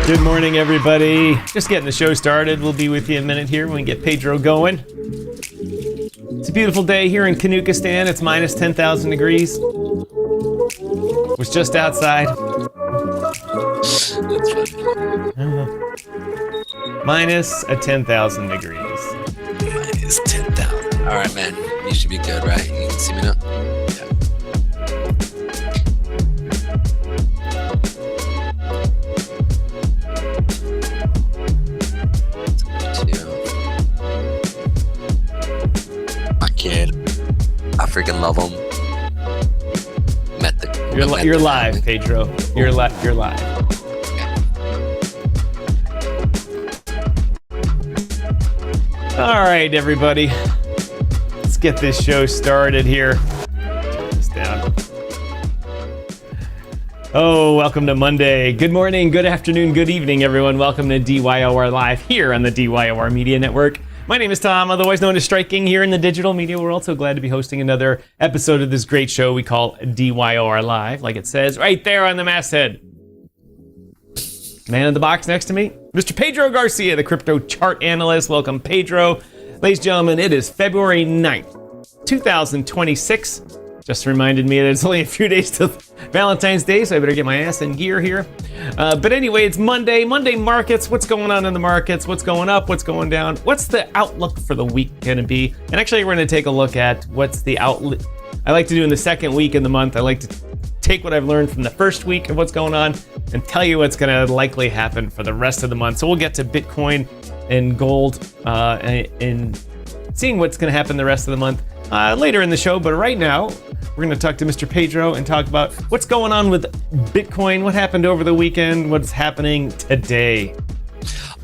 Good morning, everybody. Just getting the show started. We'll be with you in a minute here when we get Pedro going. It's a beautiful day here in Kanukistan. It's minus 10,000 degrees. Was just outside. Minus 10,000 degrees. Minus 10,000. All right, man. You should be good, right? You can see me now? Freaking love them. You're live, Pedro. You're live. All right, everybody. Let's get this show started here. Turn this down. Oh, welcome to Monday. Good morning, good afternoon, good evening, everyone. Welcome to DYOR Live here on the DYOR Media Network. My name is Tom, otherwise known as Striking, here in the digital media world. So glad to be hosting another episode of this great show we call DYOR Live, like it says right there on the masthead. Man in the box next to me, Mr. Pedro Garcia, the crypto chart analyst. Welcome, Pedro. Ladies and gentlemen, it is February 9th, 2026. Just reminded me that it's only a few days till Valentine's Day, so I better get my ass in gear here. But anyway, it's Monday. Monday markets. What's going on in the markets? What's going up? What's going down? What's the outlook for the week going to be? And actually, we're going to take a look at what's the outlook. I like to do in the second week in the month. I like to take what I've learned from the first week of what's going on and tell you what's going to likely happen for the rest of the month. So we'll get to Bitcoin and gold and seeing what's going to happen the rest of the month later in the show. But right now, we're going to talk to Mr. Pedro and talk about what's going on with Bitcoin, what happened over the weekend, what's happening today.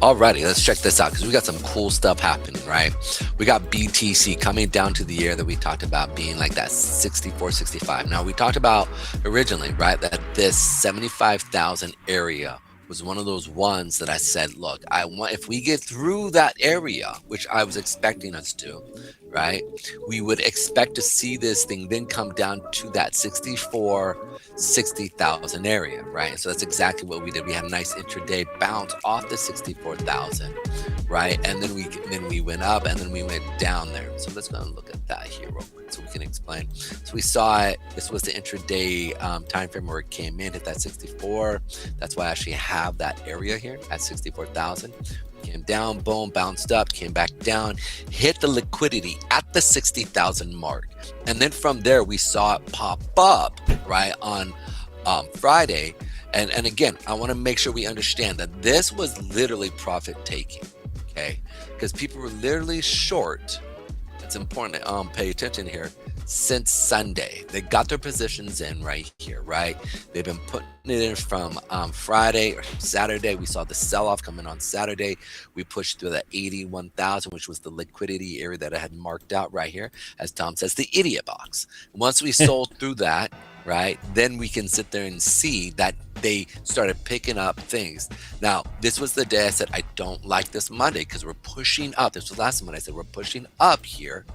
Alrighty, let's check this out because we got some cool stuff happening, right? We got BTC coming down to the area that we talked about being like that 64, 65. Now, we talked about originally, right, that this 75,000 area was one of those ones that I said, look, I want, if we get through that area, which I was expecting us to, right, we would expect to see this thing then come down to that 60,000 area, right? So that's exactly what we did. We had a nice intraday bounce off the 64,000, right? And then we went up and then we went down there. So let's go and look at that here real quick so we can explain. So we saw it. This was the intraday time frame where it came in at that 64. That's why I actually have that area here at 64,000. Came down, boom, bounced up, came back down, hit the liquidity at the 60,000 mark. And then from there, we saw it pop up, right, on Friday. And again, I want to make sure we understand that this was literally profit taking, okay? Because people were literally short. It's important to pay attention here. Since Sunday, they got their positions in right here, right? They've been putting it in from Friday or Saturday. We saw the sell-off coming on Saturday. We pushed through that 81,000, which was the liquidity area that I had marked out right here, as Tom says, the idiot box. Once we sold through that, right, then we can sit there and see that they started picking up things. Now, this was the day I said I don't like this Monday because we're pushing up. This was last Monday. I said we're pushing up here.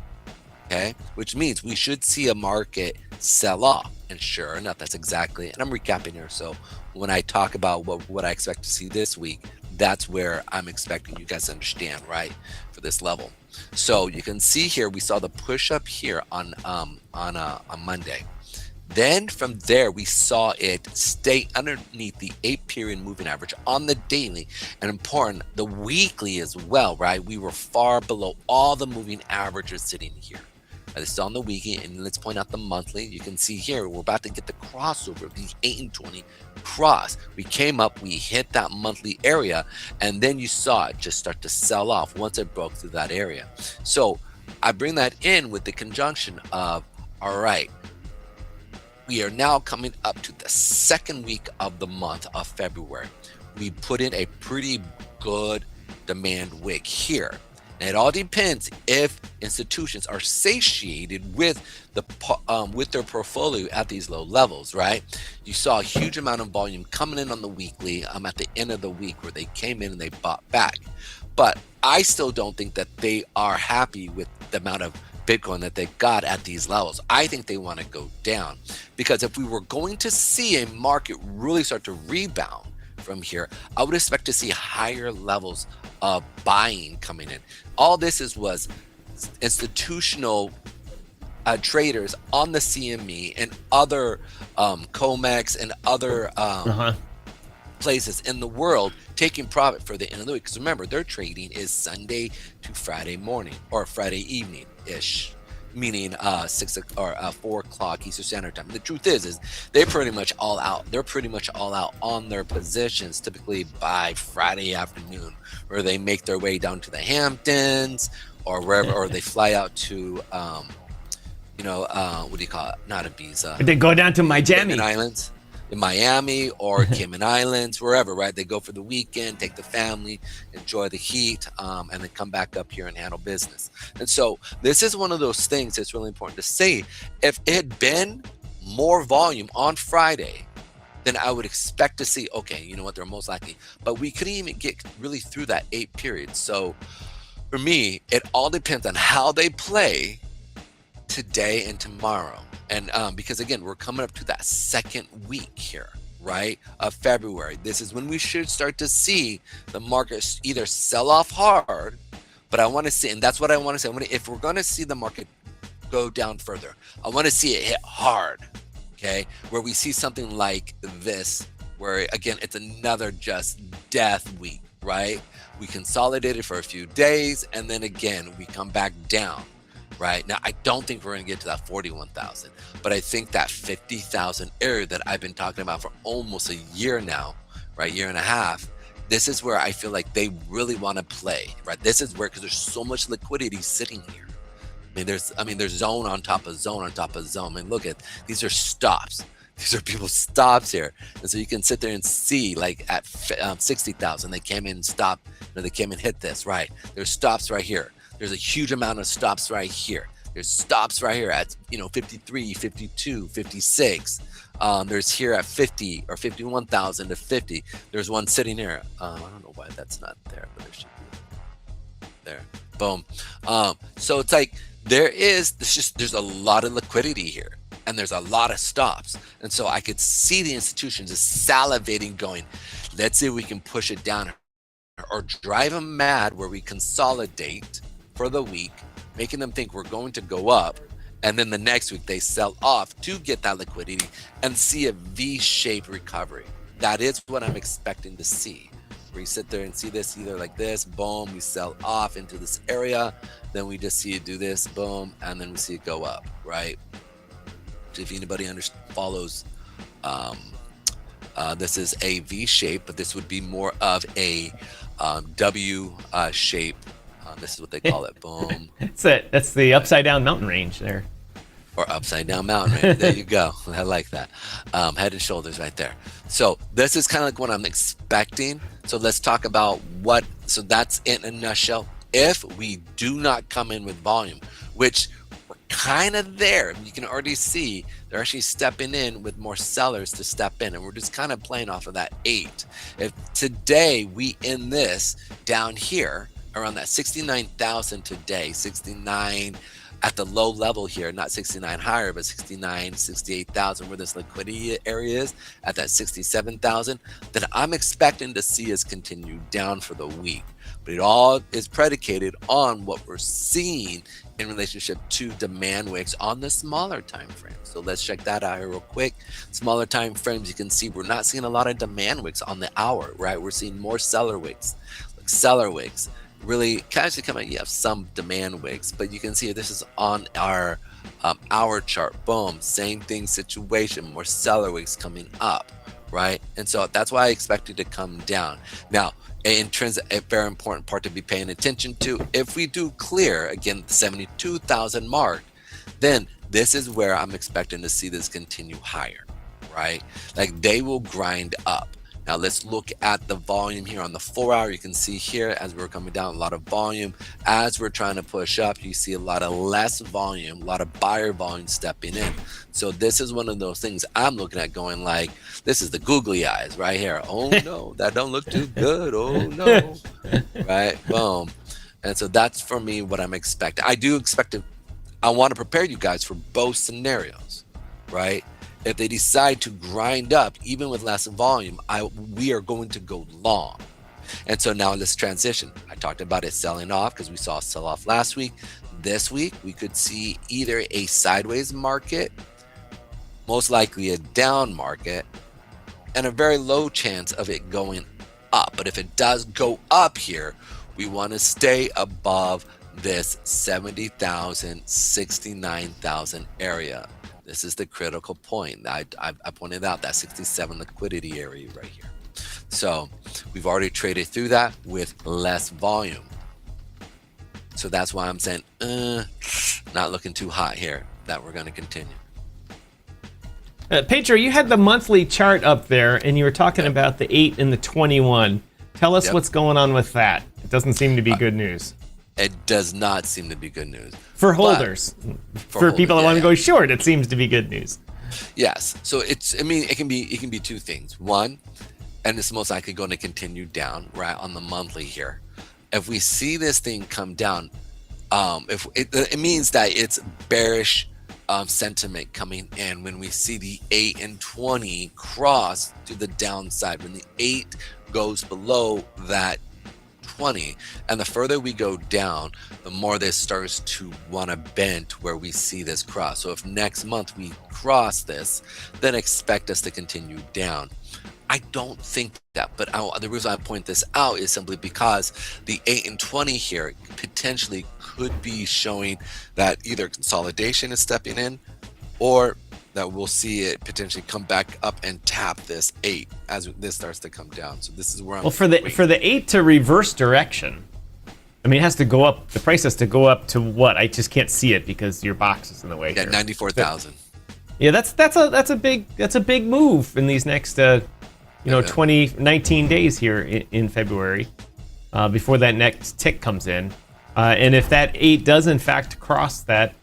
Okay, which means we should see a market sell off. And sure enough, that's exactly, and I'm recapping here. So when I talk about what I expect to see this week, that's where I'm expecting you guys to understand, right, for this level. So you can see here, we saw the push up here on Monday. Then from there, we saw it stay underneath the 8-period moving average on the daily, and important, the weekly as well, right? We were far below all the moving averages sitting here. This is on the weekly, and let's point out the monthly. You can see here, we're about to get the crossover of the 8 and 20 cross. We came up, we hit that monthly area, and then you saw it just start to sell off once it broke through that area. So I bring that in with the conjunction of, all right, we are now coming up to the second week of the month of February. We put in a pretty good demand wick here. And it all depends if institutions are satiated with their portfolio at these low levels, right? You saw a huge amount of volume coming in on the weekly at the end of the week where they came in and they bought back. But I still don't think that they are happy with the amount of Bitcoin that they got at these levels. I think they want to go down, because if we were going to see a market really start to rebound from here, I would expect to see higher levels of buying coming in. All this was institutional traders on the CME and other COMEX and other places in the world taking profit for the end of the week. Because remember, their trading is Sunday to Friday morning or Friday evening ish, meaning 4 o'clock Eastern Standard Time. The truth is they're pretty much all out. They're pretty much all out on their positions, typically by Friday afternoon, where they make their way down to the Hamptons or wherever, or they fly out to, what do you call it? Not Ibiza. They go down to Miami. Cayman Islands. In Miami or Cayman Islands, wherever, right? They go for the weekend, take the family, enjoy the heat, and then come back up here and handle business. And so this is one of those things that's really important to say. If it had been more volume on Friday, then I would expect to see, okay, you know what, they're most likely. But we couldn't even get really through that 8 period. So for me, it all depends on how they play today and tomorrow. And because again, we're coming up to that second week here, right, of February. This is when we should start to see the market either sell off hard, but I want to see, and that's what I want to say. If we're going to see the market go down further, I want to see it hit hard, okay, where we see something like this, where again, it's another just death week, right? We consolidated for a few days, and then again, we come back down. Right now, I don't think we're going to get to that 41,000, but I think that 50,000 area that I've been talking about for almost a year now, right, year and a half. This is where I feel like they really want to play, right? This is where, because there's so much liquidity sitting here. There's zone on top of zone on top of zone. Look at these are stops. These are people's stops here, and so you can sit there and see, like at 60,000, they came in and stopped. They came and hit this, right? There's stops right here. There's a huge amount of stops right here. There's stops right here at 53, 52, 56. There's here at 50 or 51,000 to 50. There's one sitting here. I don't know why that's not there, but there should be. There, boom. So it's like there's a lot of liquidity here, and there's a lot of stops, and so I could see the institutions just salivating, going, let's see if we can push it down or drive them mad, where we consolidate for the week, making them think we're going to go up, and then the next week they sell off to get that liquidity and see a V-shaped recovery. That is what I'm expecting to see. Where you sit there and see this either like this, boom, we sell off into this area, then we just see it do this, boom, and then we see it go up, right? If anybody follows, this is a V shape, but this would be more of a W shape. This is what they call it. Boom. That's the upside down mountain range there. Or upside down mountain range. There you go. I like that. Head and shoulders right there. So this is kind of like what I'm expecting. So let's talk about so that's in a nutshell. If we do not come in with volume, which we're kind of there, you can already see they're actually stepping in with more sellers to step in, and we're just kind of playing off of that 8. If today we end this down here around that 69,000 today, 69 at the low level here, not 69 higher, but 69, 68,000, where this liquidity area is at that 67,000, then I'm expecting to see us continue down for the week. But it all is predicated on what we're seeing in relationship to demand wicks on the smaller time frame. So let's check that out here real quick. Smaller time frames, you can see we're not seeing a lot of demand wicks on the hour, right? We're seeing more seller wicks, like seller wicks. Really casually coming, you have some demand wicks, but you can see this is on our hour chart. Boom, same thing situation, more seller wicks coming up, right? And so that's why I expect it to come down. Now, a very important part to be paying attention to, if we do clear again the 72,000 mark, then this is where I'm expecting to see this continue higher, right? Like they will grind up. Now let's look at the volume here on the 4 hour. You can see here as we're coming down, a lot of volume. As we're trying to push up, you see a lot of less volume, a lot of buyer volume stepping in. So this is one of those things I'm looking at going like, this is the googly eyes right here. Oh no, that don't look too good. Oh no, right? Boom. And so that's for me what I'm expecting. I do expect to, I want to prepare you guys for both scenarios, right? If they decide to grind up, even with less volume, we are going to go long. And so now let's transition. I talked about it selling off because we saw a sell-off last week. This week, we could see either a sideways market, most likely a down market, and a very low chance of it going up. But if it does go up here, we want to stay above this 70,000, 69,000 area. This is the critical point. I pointed out that 67 liquidity area right here. So we've already traded through that with less volume. So that's why I'm saying, not looking too hot here, that we're going to continue. Pedro, you had the monthly chart up there, and you were talking about the 8 and the 21. Tell us what's going on with that. It doesn't seem to be good news. It does not seem to be good news. For holders. For people that want to go short, it seems to be good news. Yes. So it can be two things. One, and it's most likely going to continue down, right, on the monthly here. If we see this thing come down, if it means that it's bearish sentiment coming in when we see the 8 and 20 cross to the downside. When the 8 goes below that 20, and the further we go down, the more this starts to want to bend where we see this cross. So if next month we cross this, then expect us to continue down. I don't think that, but the reason I point this out is simply because the 8 and 20 here potentially could be showing that either consolidation is stepping in, or that we'll see it potentially come back up and tap this 8 as this starts to come down. So this is where I'm. Well, for the 8 to reverse direction, I mean, it has to go up. The price has to go up to what? I just can't see it because your box is in the way. Yeah, 94,000. Yeah, that's a big move in these next 19 days here in February, before that next tick comes in. And if that 8 does in fact cross that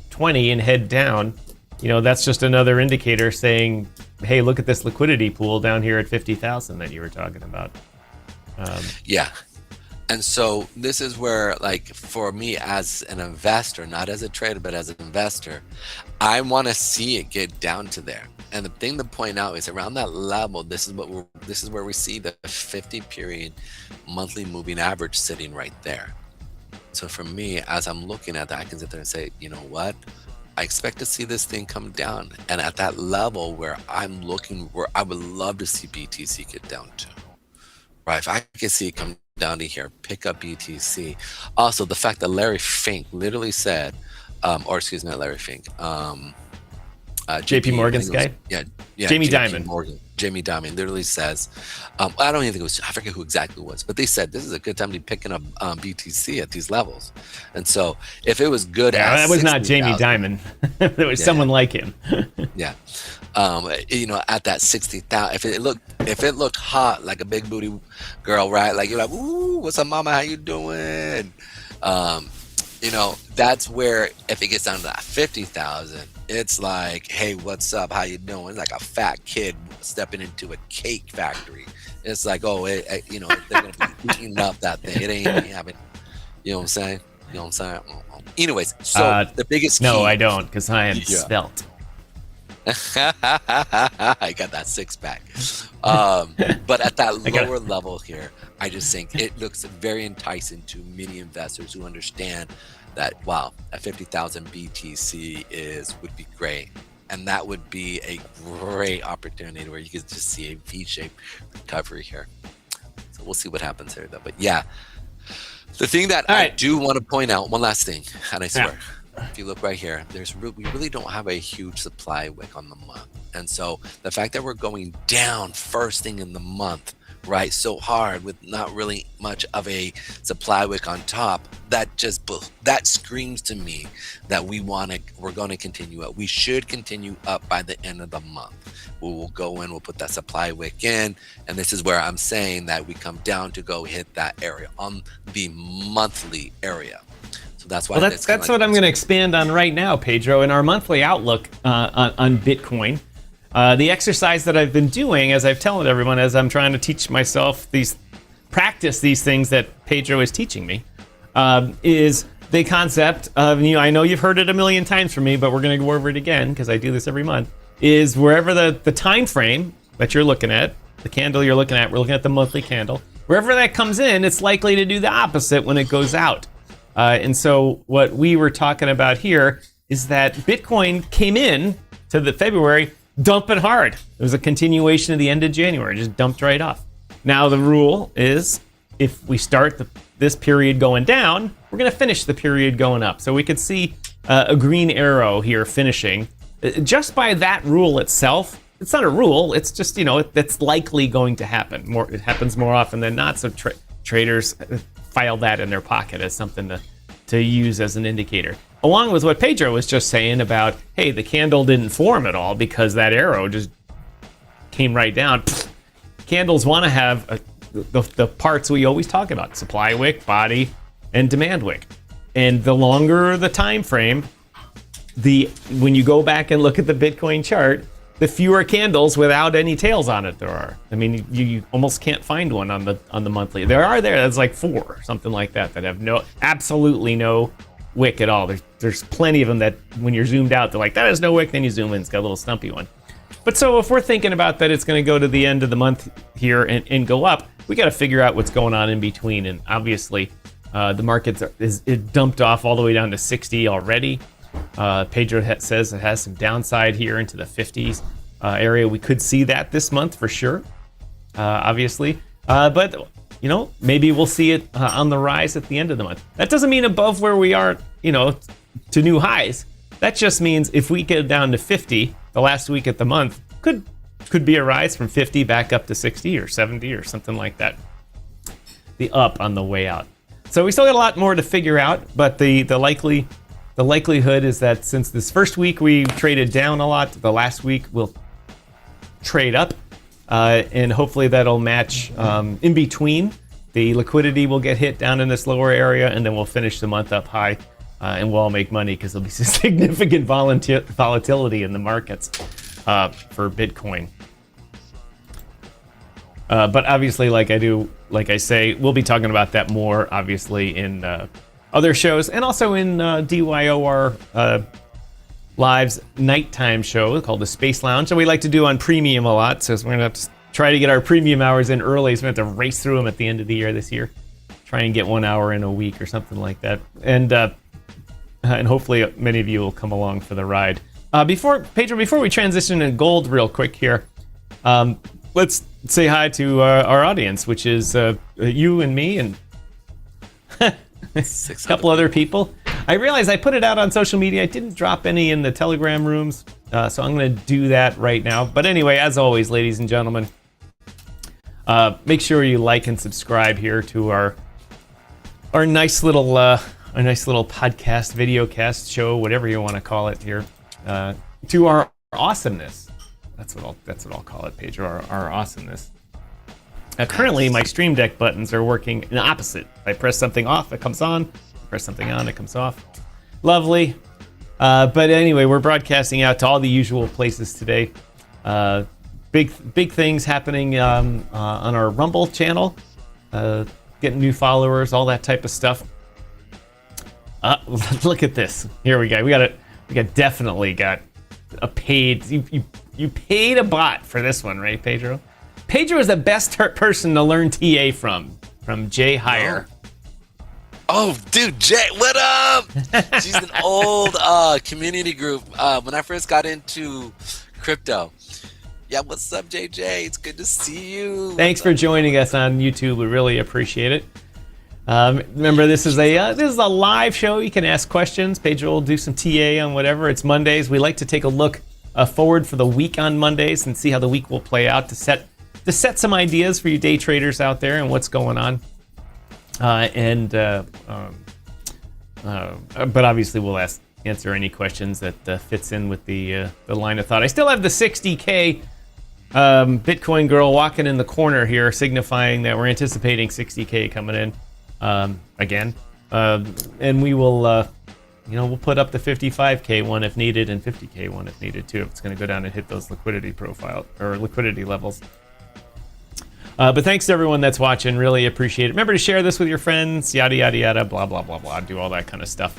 20 and head down, that's just another indicator saying, hey, look at this liquidity pool down here at 50,000 that you were talking about. Yeah. And so this is where, like, for me as an investor, not as a trader, but as an investor, I want to see it get down to there. And the thing to point out is around that level, this is where we see the 50 period monthly moving average sitting right there. So for me, as I'm looking at that, I can sit there and say, you know what? I expect to see this thing come down. And at that level where I'm looking, where I would love to see BTC get down to. Right? If I can see it come down to here, pick up BTC. Also, the fact that Larry Fink literally said, or excuse me, not Larry Fink, JP Morgan's guy? Yeah, Jamie Dimon. Jamie Dimon literally says, I don't even think it was, I forget who exactly it was, but they said this is a good time to be picking up BTC at these levels. And so if it was good, that was not Jamie Dimon. There was someone like him. Yeah. At that 60,000, if it looked hot like a big booty girl, right? Like you're like, ooh, what's up, mama? How you doing? That's where if it gets down to that 50,000, it's like, hey, what's up? How you doing? It's like a fat kid stepping into a cake factory. It's like, oh, they're gonna be eating up that thing. It ain't having, you know what I'm saying? You know what I'm saying? Anyways, so the biggest key. No, I don't, because I am Yeah. svelte. I got that six pack. But at that lower level here, I just think it looks very enticing to many investors who understand that, wow, a 50,000 BTC would be great. And that would be a great opportunity where you could just see a V-shaped recovery here. So we'll see what happens here, though. But yeah, the thing that I do want to point out, one last thing, and I swear, if you look right here, we really don't have a huge supply wick on the month. And so the fact that we're going down first thing in the month, right, so hard with not really much of a supply wick on top, that screams to me that we're going to continue up. We should continue up by the end of the month. We will go in, we'll put that supply wick in, and this is where I'm saying that we come down to go hit that area on the monthly area. So that's why. Well, that's what I'm going to expand on right now, Pedro. In our monthly outlook on Bitcoin, the exercise that I've been doing, as I've told everyone, as I'm trying to teach myself practice these things that Pedro is teaching me, is the concept of, I know you've heard it a million times from me, but we're going to go over it again because I do this every month, is wherever the time frame that you're looking at, the candle you're looking at, we're looking at the monthly candle, wherever that comes in, it's likely to do the opposite when it goes out. And so what we were talking about here is that Bitcoin came in to the February dumping hard. It was a continuation of the end of January, just dumped right off. Now the rule is if we start this period going down, we're going to finish the period going up. So we could see a green arrow here finishing. Just by that rule itself, it's not a rule, it's just, that's likely going to happen. It happens more often than not, so traders file that in their pocket as something to use as an indicator. Along with what Pedro was just saying about, hey, the candle didn't form at all because that arrow just came right down. Candles want to have the parts we always talk about: supply wick, body, and demand wick. And the longer the time frame, when you go back and look at the Bitcoin chart, the fewer candles without any tails on it there are. I mean, you almost can't find one on the monthly. There's like 4 or something like that have absolutely no wick at all. There's plenty of them that when you're zoomed out, they're like, that has no wick. Then you zoom in, it's got a little stumpy one. But so if we're thinking about that, it's going to go to the end of the month here and go up, we got to figure out what's going on in between. And obviously, the market it dumped off all the way down to 60 already. Pedro says it has some downside here into the 50s area. We could see that this month for sure, obviously. But, maybe we'll see it on the rise at the end of the month. That doesn't mean above where we are, to new highs. That just means if we get down to 50, the last week of the month, could be a rise from 50 back up to 60 or 70 or something like that. The up on the way out. So we still got a lot more to figure out, but the likelihood is that since this first week we traded down a lot, the last week we'll trade up, and hopefully that'll match in between. The liquidity will get hit down in this lower area, and then we'll finish the month up high, and we'll all make money because there'll be significant volatility in the markets for Bitcoin. But obviously, like I say, we'll be talking about that more, obviously, in other shows, and also in DYOR Live's nighttime show called the Space Lounge, that we like to do on premium a lot. So we're going to have to try to get our premium hours in early. So we have to race through them at the end of the year this year. Try and get 1 hour in a week or something like that. And hopefully many of you will come along for the ride. Before we transition to gold real quick here, let's say hi to our audience, which is you and me and a couple other people. I realized I put it out on social media. I didn't drop any in the Telegram rooms, so I'm going to do that right now. But anyway, as always, ladies and gentlemen, make sure you like and subscribe here to our nice little podcast, videocast show, whatever you want to call it here, to our awesomeness. That's what I'll call it, Pedro. Our awesomeness. Currently, my Stream Deck buttons are working in the opposite. If I press something off, it comes on. Press something on, it comes off. Lovely. But anyway, we're broadcasting out to all the usual places today. Big things happening on our Rumble channel. Getting new followers, all that type of stuff. Look at this. Here we go. Definitely got a paid. You paid a bot for this one, right, Pedro? Pedro is the best person to learn TA from Jay Hire. Oh, dude, Jay, what up? She's an old community group. When I first got into crypto. Yeah, what's up, JJ? It's good to see you. Thanks for joining us on YouTube. We really appreciate it. Remember, this is a live show. You can ask questions. Pedro will do some TA on whatever. It's Mondays. We like to take a look forward for the week on Mondays and see how the week will play out to set some ideas for you day traders out there and what's going on. But obviously we'll answer any questions that fits in with the line of thought. I still have the 60K Bitcoin girl walking in the corner here, signifying that we're anticipating 60K coming in again. And we will, we'll put up the 55K one if needed and 50K one if needed too. If it's going to go down and hit those liquidity levels. But thanks to everyone that's watching. Really appreciate it. Remember to share this with your friends. Yada, yada, yada, blah, blah, blah, blah. Do all that kind of stuff.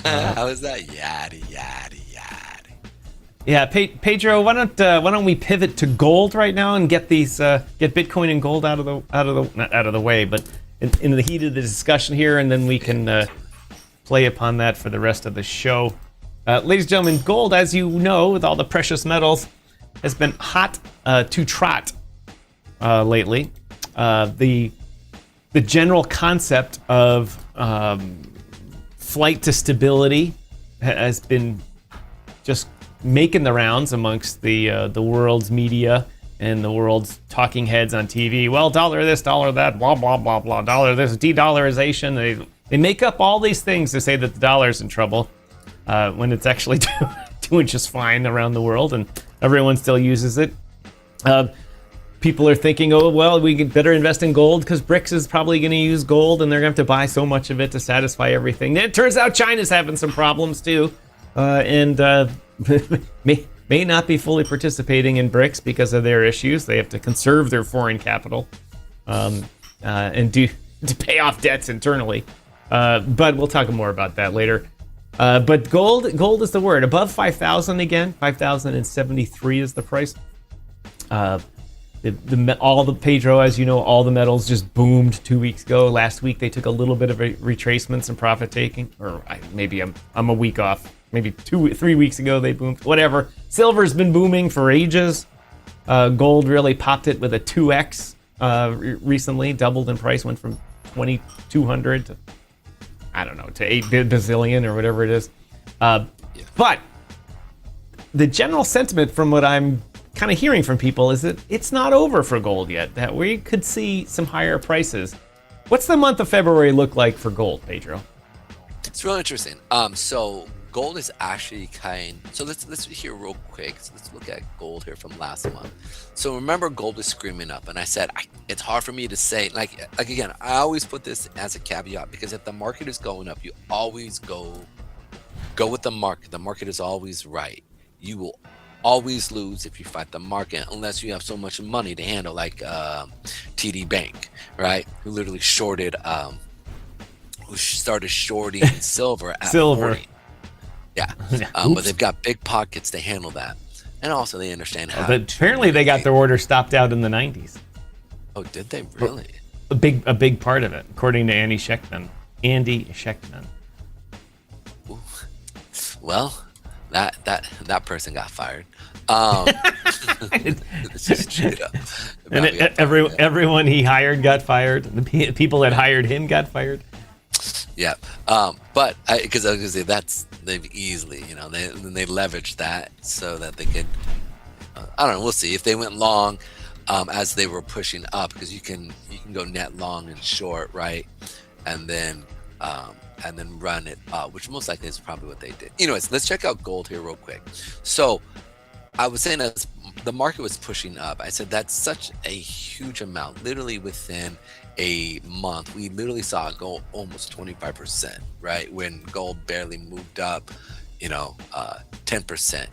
How is that? Yada, yada, yada. Yeah, Pedro, why don't we pivot to gold right now and get Bitcoin and gold out of the way, but in the heat of the discussion here, and then we can play upon that for the rest of the show. Ladies and gentlemen, gold, as you know, with all the precious metals, has been hot to trot. Lately, the general concept of flight to stability has been just making the rounds amongst the world's media and the world's talking heads on TV. Well, dollar this, dollar that, blah blah blah blah, dollar this, de-dollarization. They make up all these things to say that the dollar's in trouble when it's actually doing just fine around the world, and everyone still uses it. People are thinking, oh, well, we can better invest in gold because BRICS is probably going to use gold and they're going to have to buy so much of it to satisfy everything. Then it turns out China's having some problems too, and may not be fully participating in BRICS because of their issues. They have to conserve their foreign capital and to pay off debts internally. But we'll talk more about that later. But gold is the word. Above 5,000 again. 5,073 is the price. All the Pedro, as you know, all the metals just boomed 2 weeks ago. Last week they took a little bit of a retracement, some profit taking, or maybe I'm a week off. Maybe 3 weeks ago they boomed. Whatever. Silver's been booming for ages. Gold really popped it with a 2x recently, doubled in price, went from 2,200 to to 8 bazillion or whatever it is. But the general sentiment from what I'm kind of hearing from people is that it's not over for gold yet, that we could see some higher prices. What's the month of February look like for gold, Pedro? It's real interesting. So gold is actually so let's hear real quick. So let's look at gold here from last month. So remember, gold was screaming up, and I said it's hard for me to say, like again, I always put this as a caveat, because if the market is going up, you always go with the market. The market is always right. You will always lose if you fight the market, unless you have so much money to handle, like TD Bank, right? Who literally started shorting silver at 40. Yeah. But they've got big pockets to handle that, and also they understand how. But apparently, they got their order stopped out in the 90s. Oh, did they really? A big part of it, according to Andy Schechtman. Ooh. Well, that person got fired. Straight up. And everyone he hired got fired. The people that hired him got fired. Yeah, but because I was gonna say they've easily, they leveraged that so that they could. I don't know. We'll see if they went long as they were pushing up, because you can go net long and short, right, and then run it up, which most likely is probably what they did. Anyways, let's check out gold here real quick. So I was saying, as the market was pushing up, I said that's such a huge amount. Literally within a month, we literally saw it go almost 25%, right? When gold barely moved up, 10%,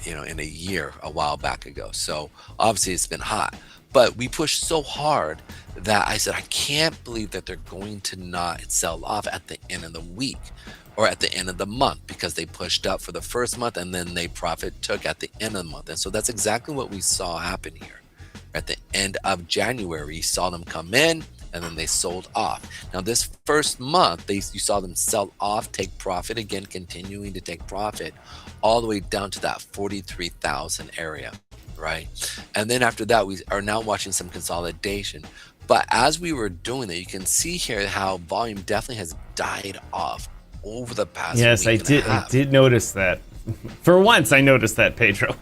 in a year a while back ago. So obviously it's been hot. But we pushed so hard that I said, I can't believe that they're going to not sell off at the end of the week or at the end of the month, because they pushed up for the first month and then they profit took at the end of the month. And so that's exactly what we saw happen here. At the end of January, you saw them come in and then they sold off. Now this first month, you saw them sell off, take profit, again, continuing to take profit all the way down to that 43,000 area, right? And then after that, we are now watching some consolidation. But as we were doing that, you can see here how volume definitely has died off over the past yes, week I did notice that. For once, I noticed that, Pedro.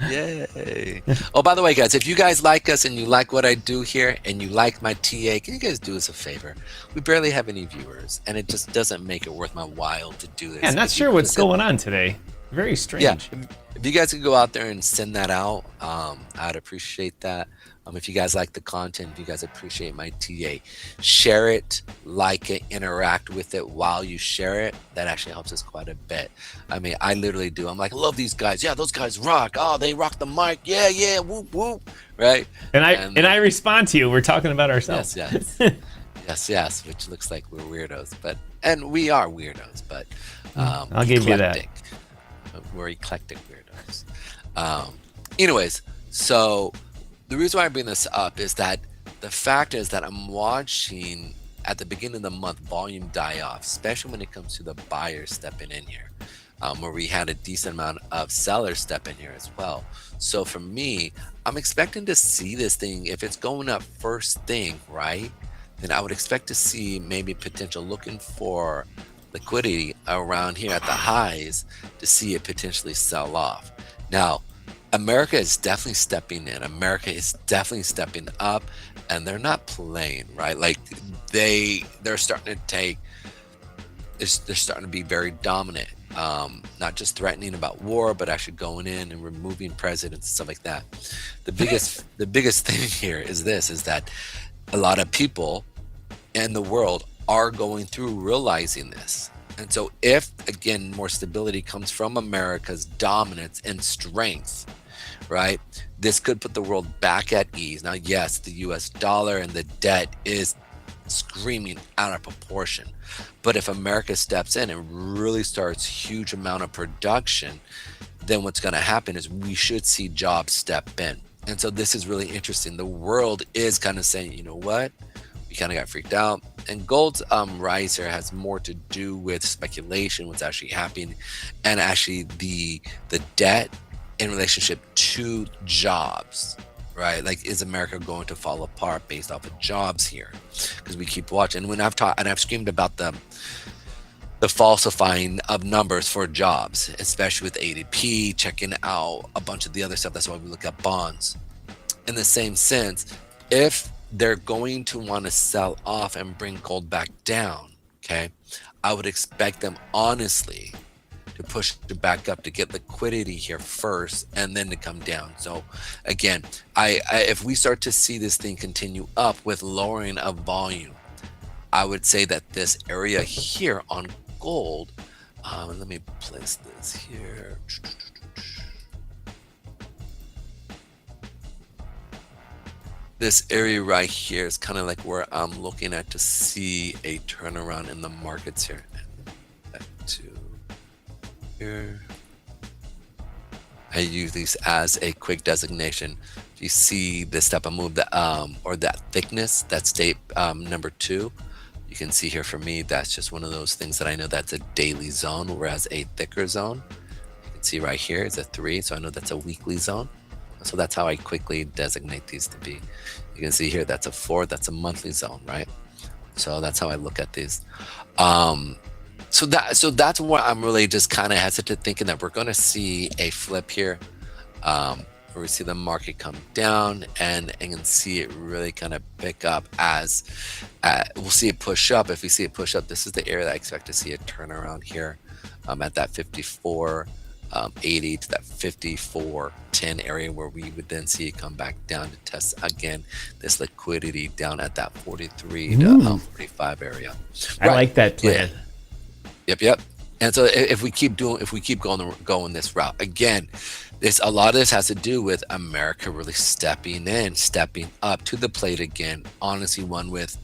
Yay. Oh, by the way, guys, if you guys like us and you like what I do here and you like my TA, can you guys do us a favor? We barely have any viewers, and it just doesn't make it worth my while to do this. Yeah, not sure what's going on today. Very strange. Yeah, if you guys could go out there and send that out, I'd appreciate that. If you guys like the content, if you guys appreciate my TA, share it, like it, interact with it while you share it. That actually helps us quite a bit. I mean, I literally do. I'm like, I love these guys. Yeah, those guys rock. Oh, they rock the mic. Yeah, yeah, whoop, whoop. Right? And I respond to you. We're talking about ourselves. Yes. Yes, which looks like we're weirdos. And we are weirdos, but I'll give you that. We're eclectic weirdos. Anyways, so the reason why I bring this up is that the fact is that I'm watching at the beginning of the month volume die off, especially when it comes to the buyers stepping in here, where we had a decent amount of sellers step in here as well. So for me, I'm expecting to see this thing, if it's going up first thing, right, then I would expect to see maybe potential looking for liquidity around here at the highs to see it potentially sell off. Now, America is definitely stepping in. America is definitely stepping up, and they're not playing, right? Like they're starting to take. They're starting to be very dominant. Not just threatening about war, but actually going in and removing presidents and stuff like that. The biggest thing here is that a lot of people in the world are going through realizing this. And so if, again, more stability comes from America's dominance and strength, right, this could put the world back at ease. Now, yes, the US dollar and the debt is screaming out of proportion. But if America steps in and really starts huge amount of production, then what's going to happen is we should see jobs step in. And so this is really interesting. The world is kind of saying, you know what? We kind of got freaked out. And gold's rise here has more to do with speculation, what's actually happening, and actually the debt in relationship to jobs, right? Like, is America going to fall apart based off of jobs here? Because we keep watching. And when I've taught and I've screamed about the falsifying of numbers for jobs, especially with ADP, checking out a bunch of the other stuff. That's why we look at bonds. In the same sense, if they're going to want to sell off and bring gold back down, okay, I would expect them honestly to push it back up to get liquidity here first and then to come down. So again, I if we start to see this thing continue up with lowering of volume, I would say that this area here on gold, let me place this here. This area right here is kind of like where I'm looking at to see a turnaround in the markets here. Back to here. I use these as a quick designation. If you see this type of move, that or that thickness, that's state number 2. You can see here for me, that's just one of those things that I know that's a daily zone, whereas a thicker zone, you can see right here is a 3, so I know that's a weekly zone. So that's how I quickly designate these to be. You can see here, that's a 4, that's a monthly zone, right? So that's how I look at these. So that's why I'm really just kind of hesitant, thinking that we're going to see a flip here, where we see the market come down and can see it really kind of pick up as we'll see it push up. If we see it push up, this is the area that I expect to see a turnaround here at that 54.80 to that 54.10 area, where we would then see it come back down to test again this liquidity down at that 43 to 45 area. I like that plan. Yeah. Yep. And so if we keep going this route, again, A lot of this has to do with America really stepping up to the plate again. Honestly, one with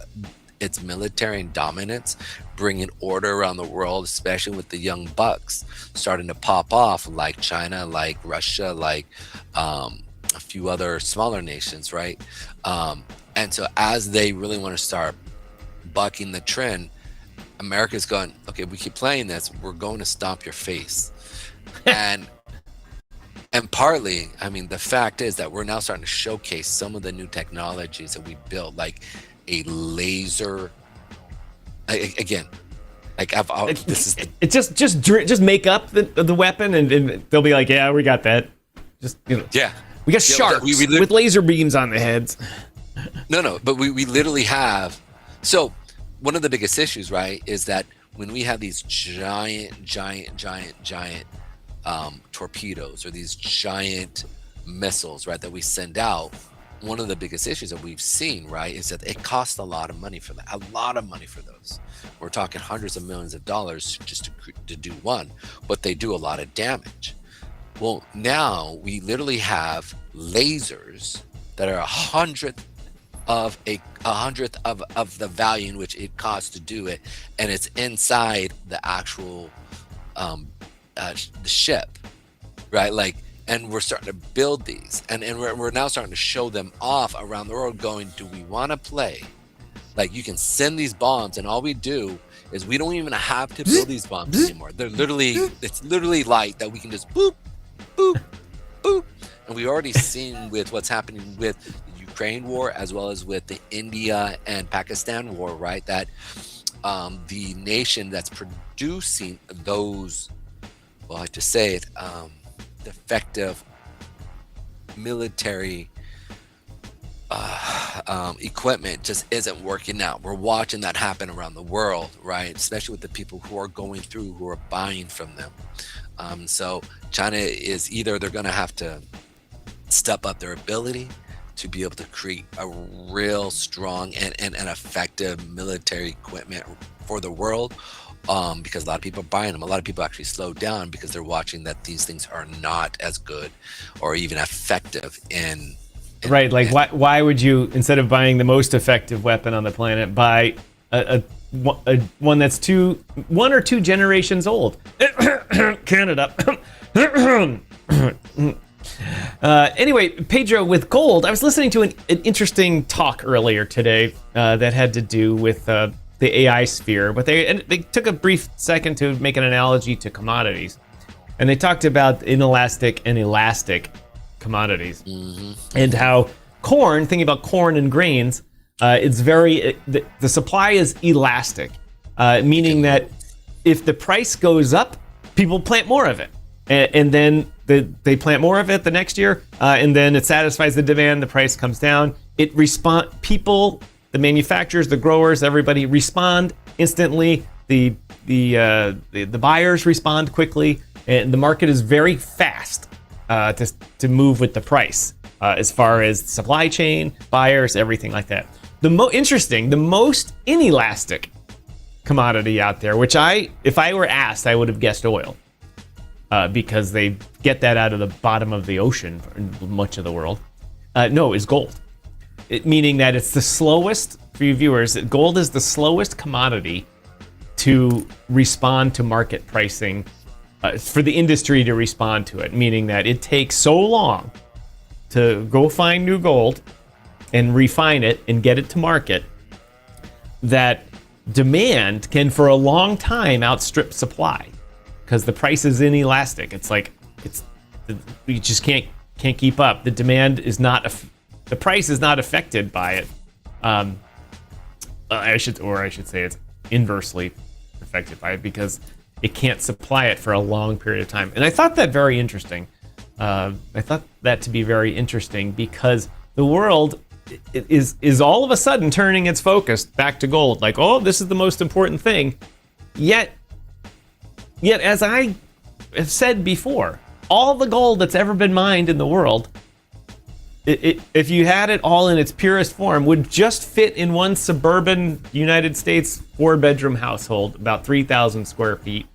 its military and dominance, bringing order around the world, especially with the young bucks starting to pop off, like China, like Russia, like a few other smaller nations, right? And so as they really want to start bucking the trend, America's going, okay, we keep playing this, we're going to stomp your face. And partly, I mean, the fact is that we're now starting to showcase some of the new technologies that we built, like a laser. Again, like this is just make up the weapon, and they'll be like, yeah, we got that. Just yeah, we got sharks with laser beams on the heads. No, but we literally have. So one of the biggest issues, right, is that when we have these giant torpedoes or these giant missiles, right, that we send out, one of the biggest issues that we've seen, right, is that it costs a lot of money for that, a lot of money for those. We're talking hundreds of millions of dollars just to do one, but they do a lot of damage. Well, now we literally have lasers that are a hundredth of the value in which it costs to do it, and it's inside the actual the ship, right? Like, and we're starting to build these, and we're now starting to show them off around the world, going, do we want to play? Like, you can send these bombs, and all we do is we don't even have to build these bombs anymore. It's literally light that we can just boop, boop, boop. And we've already seen with what's happening with the Ukraine war, as well as with the India and Pakistan war, right? That the nation that's producing those, well, I like to say it, defective military equipment just isn't working out. We're watching that happen around the world, right? Especially with the people who are going through, who are buying from them. So China is either they're going to have to step up their ability to be able to create a real strong and effective military equipment for the world, because a lot of people are buying them. A lot of people actually slow down because they're watching that these things are not as good or even effective in right. Like, why would you, instead of buying the most effective weapon on the planet, buy a one that's one or two generations old? Canada. Anyway, Pedro, with gold, I was listening to an interesting talk earlier today that had to do with the AI sphere, but they took a brief second to make an analogy to commodities, and they talked about inelastic and elastic commodities, and how corn, thinking about corn and grains, it's very, the supply is elastic, meaning that if the price goes up, people plant more of it, and then they plant more of it the next year, and then it satisfies the demand, the price comes down. People, the manufacturers, the growers, everybody respond instantly. The buyers respond quickly, and the market is very fast to move with the price as far as supply chain, buyers, everything like that. The most inelastic commodity out there, which if I were asked, I would have guessed oil, because they get that out of the bottom of the ocean in much of the world. No, is gold. Meaning that it's the slowest, for you viewers, gold is the slowest commodity to respond to market pricing, for the industry to respond to it, meaning that it takes so long to go find new gold and refine it and get it to market that demand can for a long time outstrip supply, because the price is inelastic. It's like you just can't keep up. The demand is not the price is not affected by it. I should say it's inversely affected by it, because it can't supply it for a long period of time. And I thought that very interesting. I thought that to be very interesting, because the world is all of a sudden turning its focus back to gold. Like, oh, this is the most important thing. Yet, as I have said before, all the gold that's ever been mined in the world, if you had it all in its purest form, would just fit in one suburban United States 4-bedroom household, about 3,000 square feet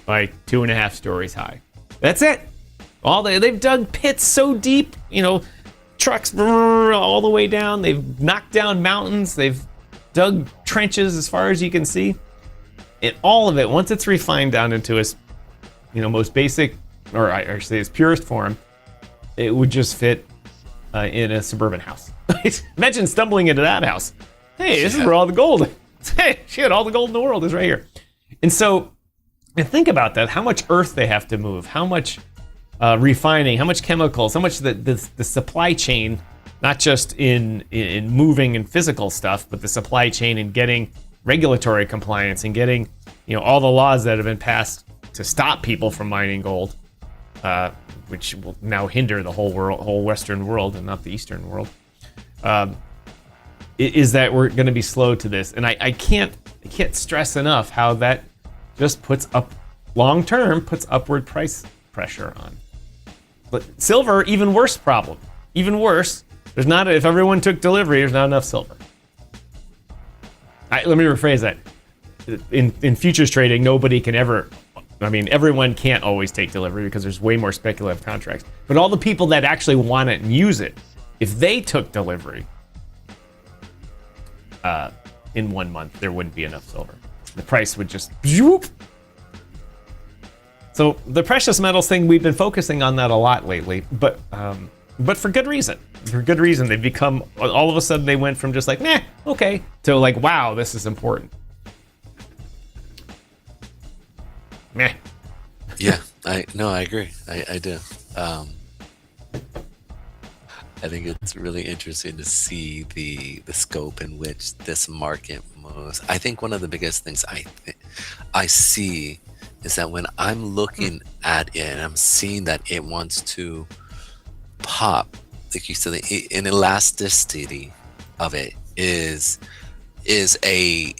by 2.5 stories high. That's it. They've dug pits so deep, trucks all the way down. They've knocked down mountains. They've dug trenches as far as you can see. And all of it, once it's refined down into its, most basic, or I should say its purest form, it would just fit in a suburban house. Imagine stumbling into that house. Hey, this is where all the gold. Hey, shit, all the gold in the world is right here. And so, and think about that. How much earth they have to move. How much refining. How much chemicals. How much the supply chain. Not just in moving and physical stuff, but the supply chain and getting regulatory compliance and getting, all the laws that have been passed to stop people from mining gold, which will now hinder the whole Western world and not the Eastern world. Is that we're going to be slow to this, and I can't stress enough how that just puts upward price pressure on. But silver, even worse problem. Even worse. If everyone took delivery, there's not enough silver. Let me rephrase that. In futures trading, nobody can ever. Everyone can't always take delivery because there's way more speculative contracts. But all the people that actually want it and use it, if they took delivery in 1 month, there wouldn't be enough silver. The price would just. So the precious metals thing, we've been focusing on that a lot lately, but for good reason. For good reason. They've become, all of a sudden they went from just like, nah, okay, to like, wow, this is important. Meh. Yeah, I agree. I do. I think it's really interesting to see the scope in which this market moves. I think one of the biggest things I see is that when I'm looking at it and I'm seeing that it wants to pop, like you said, an elasticity of it is a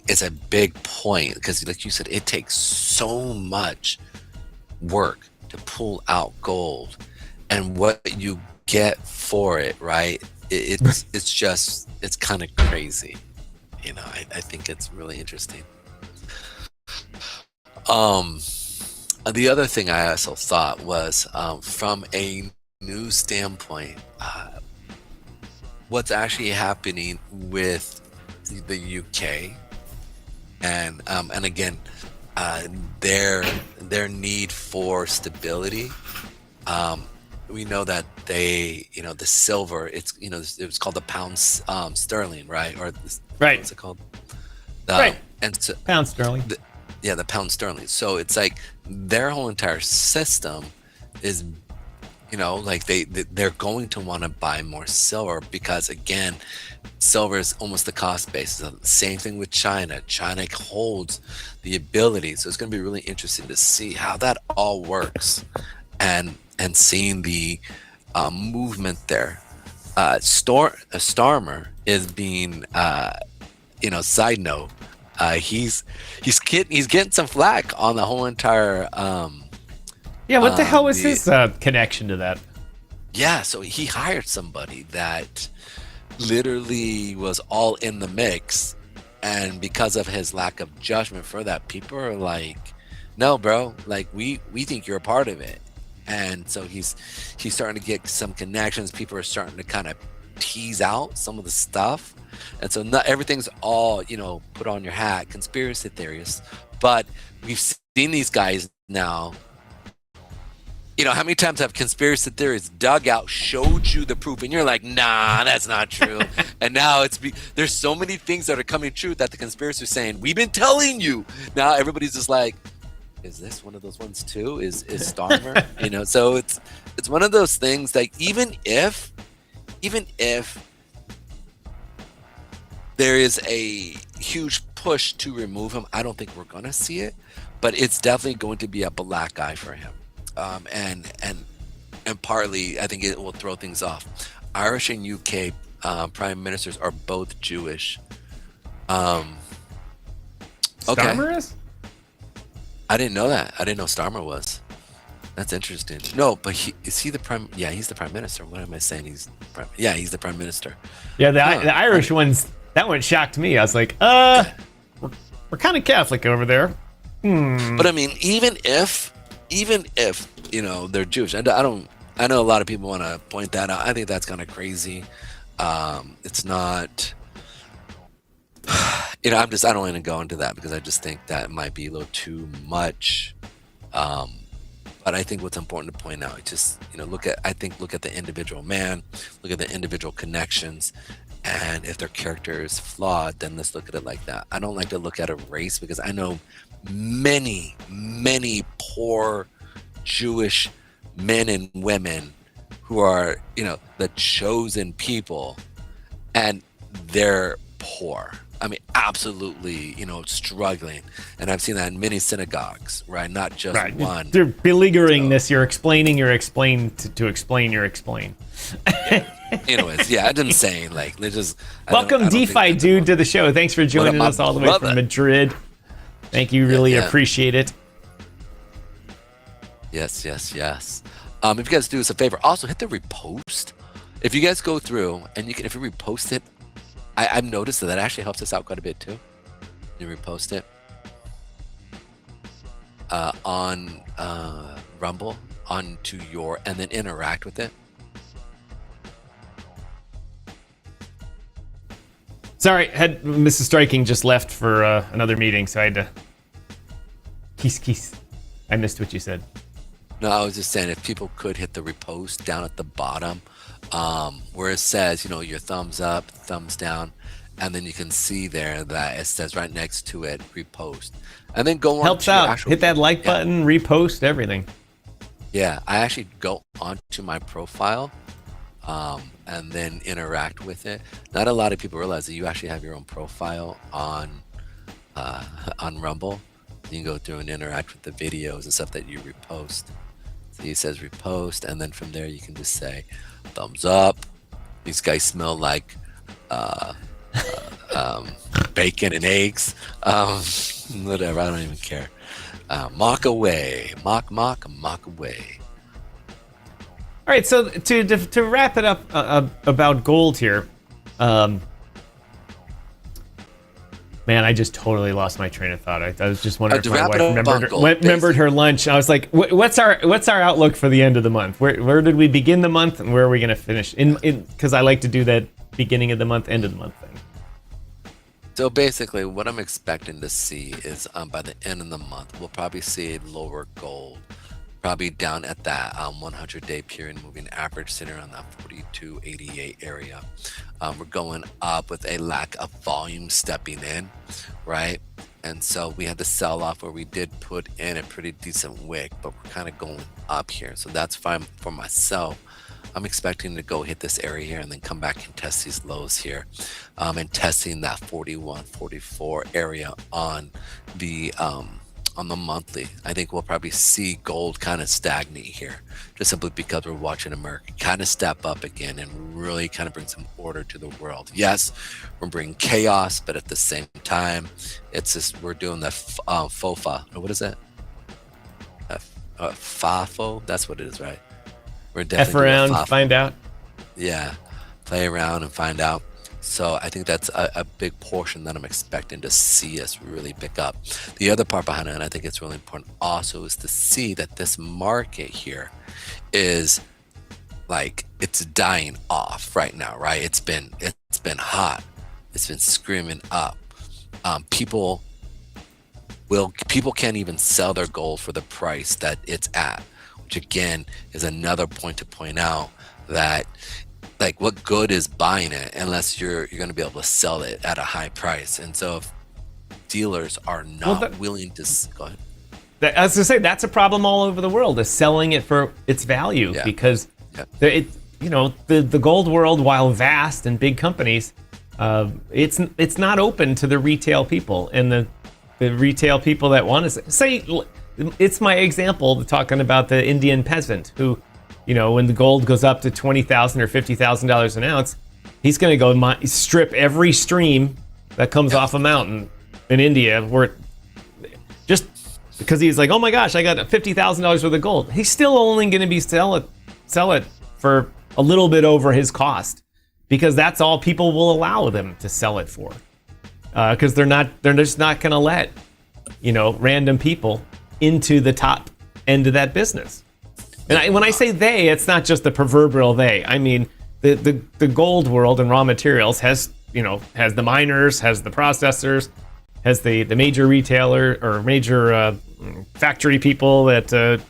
big point, because like you said, it takes so much work to pull out gold, and what you get for it, right? It's kind of crazy. I think it's really interesting. The other thing I also thought was, from a news standpoint, what's actually happening with the UK, and again, their need for stability. We know that they, the silver, it was called the pound sterling, right? Right. What's it called? Right. And so, pound sterling. The pound sterling. So it's like their whole entire system is, they're going to want to buy more silver, because again, silver is almost the cost basis. Same thing with China. China holds the ability. So it's going to be really interesting to see how that all works, and seeing the movement there. Starmer is being, side note, he's getting some flack on the whole entire. Yeah, what the hell was his connection to that? Yeah, so he hired somebody that literally was all in the mix, and because of his lack of judgment for that, people are like, no, bro, like we think you're a part of it. And so he's starting to get some connections. People are starting to kind of tease out some of the stuff, and so not everything's all put on your hat, conspiracy theorists. But we've seen these guys now. How many times have conspiracy theorists dug out, showed you the proof, and you're like, nah, that's not true. And now there's so many things that are coming true that the conspiracy is saying, we've been telling you. Now everybody's just like, is this one of those ones too? Is Starmer? So it's one of those things that even if there is a huge push to remove him, I don't think we're gonna see it, but it's definitely going to be a black eye for him. And partly I think it will throw things off. Irish and UK prime ministers are both Jewish. Okay. Starmer is? I didn't know that. I didn't know Starmer was. That's interesting. No, but he's the prime minister. What am I saying? He's the prime minister. Yeah, the Irish ones, that one shocked me. I was like, we're kind of Catholic over there. But I mean, even if they're Jewish, I don't I know a lot of people want to point that out. I think that's kind of crazy. It's not, I don't want to go into that because I just think that might be a little too much. But I think what's important to point out, just, look at the individual man, look at the individual connections. And if their character is flawed, then let's look at it like that. I don't like to look at a race because I know many, many poor Jewish men and women who are, the chosen people, and they're poor. I mean, absolutely, struggling. And I've seen that in many synagogues, right? Not just one. They're beleaguering this. You're explaining your explain to explain your explain. Anyways, I'm saying, like, let's just... Welcome, DeFi Dude, to the show. Thanks for joining us all the way from Madrid. Thank you. Really appreciate it. Yes. If you guys do us a favor, also hit the repost. If you guys go through and if you repost it, I've noticed that actually helps us out quite a bit too. You repost it on Rumble onto your, and then interact with it. Sorry, Mrs. Striking just left for another meeting, so I had to kiss. I missed what you said. No, I was just saying if people could hit the repost down at the bottom, where it says, your thumbs up, thumbs down, and then you can see there that it says right next to it, repost. And then go on. Helps out. Hit that like button, repost, everything. Yeah, I actually go onto my profile and then interact with it. Not a lot of people realize that you actually have your own profile on Rumble. You can go through and interact with the videos and stuff that you repost. So it says repost, and then from there you can just say thumbs up. These guys smell like bacon and eggs. Whatever, I don't even care. Mock away, mock away. All right, so to wrap it up about gold here, man, I just totally lost my train of thought. I was just wondering if my wife remembered her lunch. I was like, what's our outlook for the end of the month? Where did we begin the month, and where are we going to finish? Because I like to do that beginning of the month, end of the month thing. So basically, what I'm expecting to see is by the end of the month, we'll probably see lower gold, probably down at that 100-day period moving average, sitting around that 42.88 area. We're going up with a lack of volume stepping in, right? And so we had the sell off where we did put in a pretty decent wick, but we're kind of going up here. So that's fine for myself. I'm expecting to go hit this area here and then come back and test these lows here, and testing that 41-44 area on the monthly. I think we'll probably see gold kind of stagnate here, just simply because we're watching America kind of step up again and really kind of bring some order to the world. Yes, we're bringing chaos, but at the same time, it's just we're doing the FOFA. What is it? FAFO? That's what it is, right? We're definitely F around, find out. Yeah, play around and find out. So I think that's a big portion that I'm expecting to see us really pick up. The other part behind it, and I think it's really important also, is to see that this market here is like it's dying off right now, right? It's been hot. It's been screaming up. People can't even sell their gold for the price that it's at, which again is another point to point out that, like, what good is buying it unless you're going to be able to sell it at a high price? And so if dealers are not willing to go ahead. As I say, that's a problem all over the world, is selling it for its value, because the gold world, while vast and big companies, it's not open to the retail people, and the retail people that want to say, it's my example talking about the Indian peasant who, when the gold goes up to $20,000 or $50,000 an ounce, he's going to go strip every stream that comes off a mountain in India, where just because he's like, oh my gosh, I got $50,000 worth of gold. He's still only going to be sell it for a little bit over his cost, because that's all people will allow them to sell it for. Because they're just not going to let random people into the top end of that business. And when I say they, it's not just the proverbial they. I mean, the gold world and raw materials has the miners, has the processors, has the major retailer or major factory people that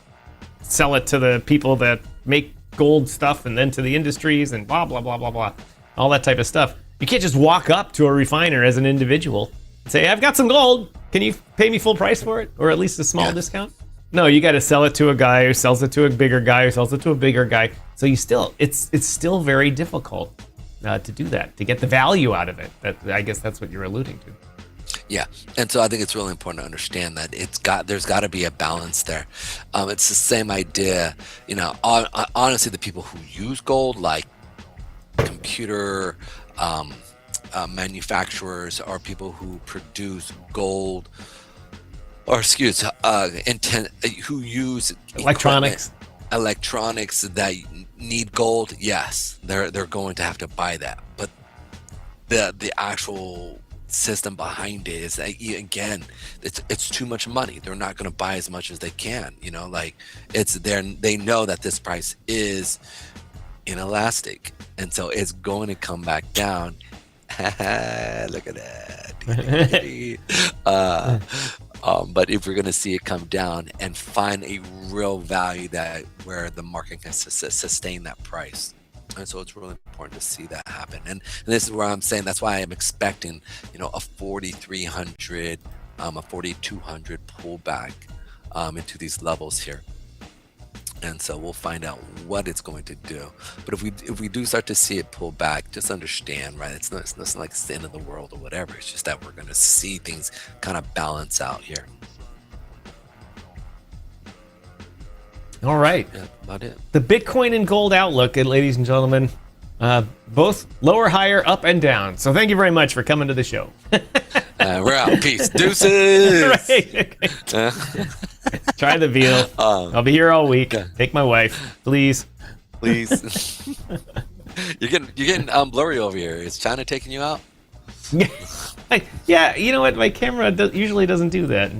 sell it to the people that make gold stuff, and then to the industries and blah blah blah blah blah, all that type of stuff. You can't just walk up to a refiner as an individual and say, "I've got some gold. Can you pay me full price for it, or at least a small discount?" No, you got to sell it to a guy who sells it to a bigger guy who sells it to a bigger guy. So it's still very difficult to do that, to get the value out of it. I guess that's what you're alluding to. Yeah, and so I think it's really important to understand that there's got to be a balance there. It's the same idea, honestly, the people who use gold, like computer manufacturers, or people who produce gold, or who use electronics that need gold. Yes, they're going to have to buy that, but the actual system behind it is that, again, it's too much money. They're not going to buy as much as they can. They know that this price is inelastic, and so it's going to come back down. Look at that. But if we're going to see it come down and find a real value where the market can sustain that price. And so it's really important to see that happen. And this is where I'm saying that's why I'm expecting, a 4,300, a 4,200 pullback into these levels here. And so we'll find out what it's going to do. But if we do start to see it pull back, just understand, right? It's not like it's the end of the world or whatever. It's just that we're going to see things kind of balance out here. All right. Yeah, about it. The Bitcoin and gold outlook, ladies and gentlemen, both lower, higher, up, and down. So thank you very much for coming to the show. We're out. Peace. Deuces. Right. Try the veal. I'll be here all week. Take my wife, please. Please. You're getting blurry over here. Is China taking you out? Yeah, you know what? My camera usually doesn't do that.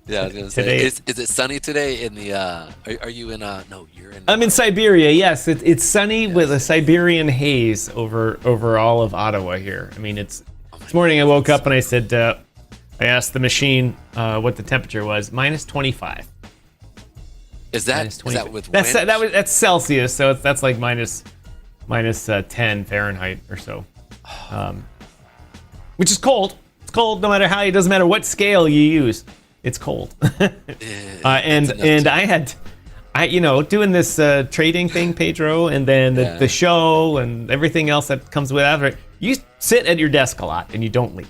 Yeah, I was gonna say. Is it sunny today in the? Are you in? No, you're in. I'm in Siberia. Yes, it's sunny with a Siberian haze over all of Ottawa here. I mean, this morning I woke up and I said, I asked the machine what the temperature was. Minus 25. Is that with wind? That's Celsius, so that's like minus 10 Fahrenheit or so, which is cold. It's cold no matter how. It doesn't matter what scale you use. It's cold. And I doing this trading thing, Pedro, and then the show and everything else that comes with after it. You sit at your desk a lot and you don't leave.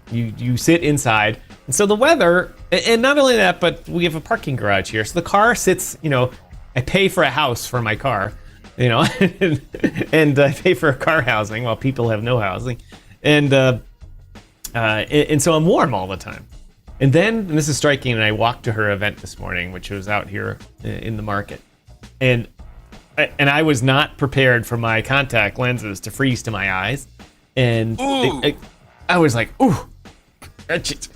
You sit inside. And so the weather, and not only that, but we have a parking garage here. So the car sits, I pay for a house for my car, and I pay for a car housing while people have no housing. And so I'm warm all the time. And then Mrs. Striking and I walked to her event this morning, which was out here in the market. And I was not prepared for my contact lenses to freeze to my eyes. And I was like, ooh.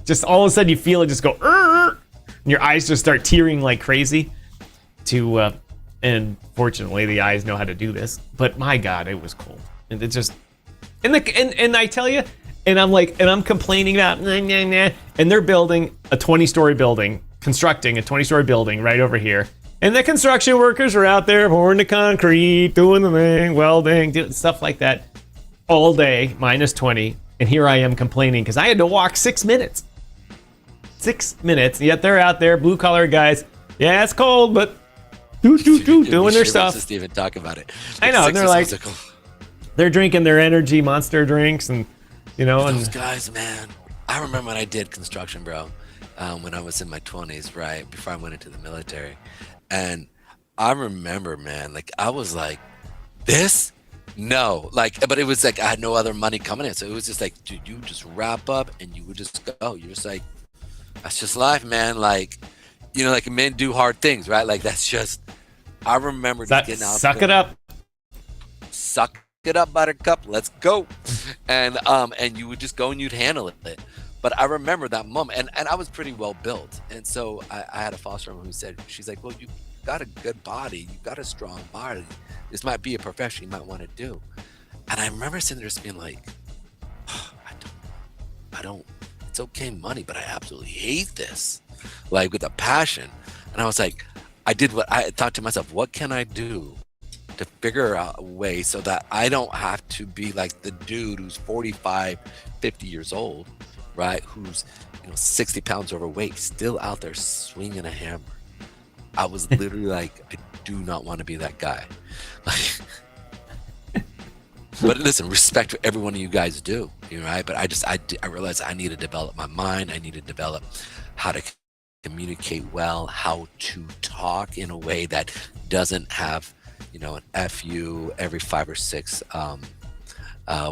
Just all of a sudden you feel it just go, and your eyes just start tearing like crazy. And fortunately the eyes know how to do this. But my God, it was cold. And it just, and I tell you, and I'm complaining about, and they're building a 20-story building, constructing a 20-story building right over here. And the construction workers are out there pouring the concrete, doing the thing, welding, doing stuff like that all day, minus 20. And here I am complaining because I had to walk 6 minutes. 6 minutes, yet they're out there, blue-collar guys. Yeah, it's cold, but doing their stuff. Just even talk about it. I know, and they're like, they're drinking their energy Monster drinks and, Those guys, man. I remember when I did construction, bro, when I was in my 20s, right, before I went into the military. And I remember, man, like, I was like, this? No. Like, but it was like I had no other money coming in. So it was just like, dude, you just wrap up and you would just go. You're just like, that's just life, man. Like, like men do hard things, right? Like, that's just, I remember just getting out. Suck it up. Suck it up, buttercup. Let's go. And you would just go and you'd handle it. But I remember that moment, and I was pretty well built. And so I had a foster mom who said, she's like, well, got a good body, you got a strong body. This might be a profession you might want to do. And I remember sitting there just being like, oh, I don't, it's okay money, but I absolutely hate this, like with a passion. And I was like, I thought to myself, what can I do to figure out a way so that I don't have to be like the dude who's 45, 50 years old, right? Who's, 60 pounds overweight, still out there swinging a hammer. I was literally like, I do not want to be that guy. But listen, respect for every one of you guys do, right? But I realized I need to develop my mind. I need to develop how to communicate well, how to talk in a way that doesn't have, an FU every 5 or 6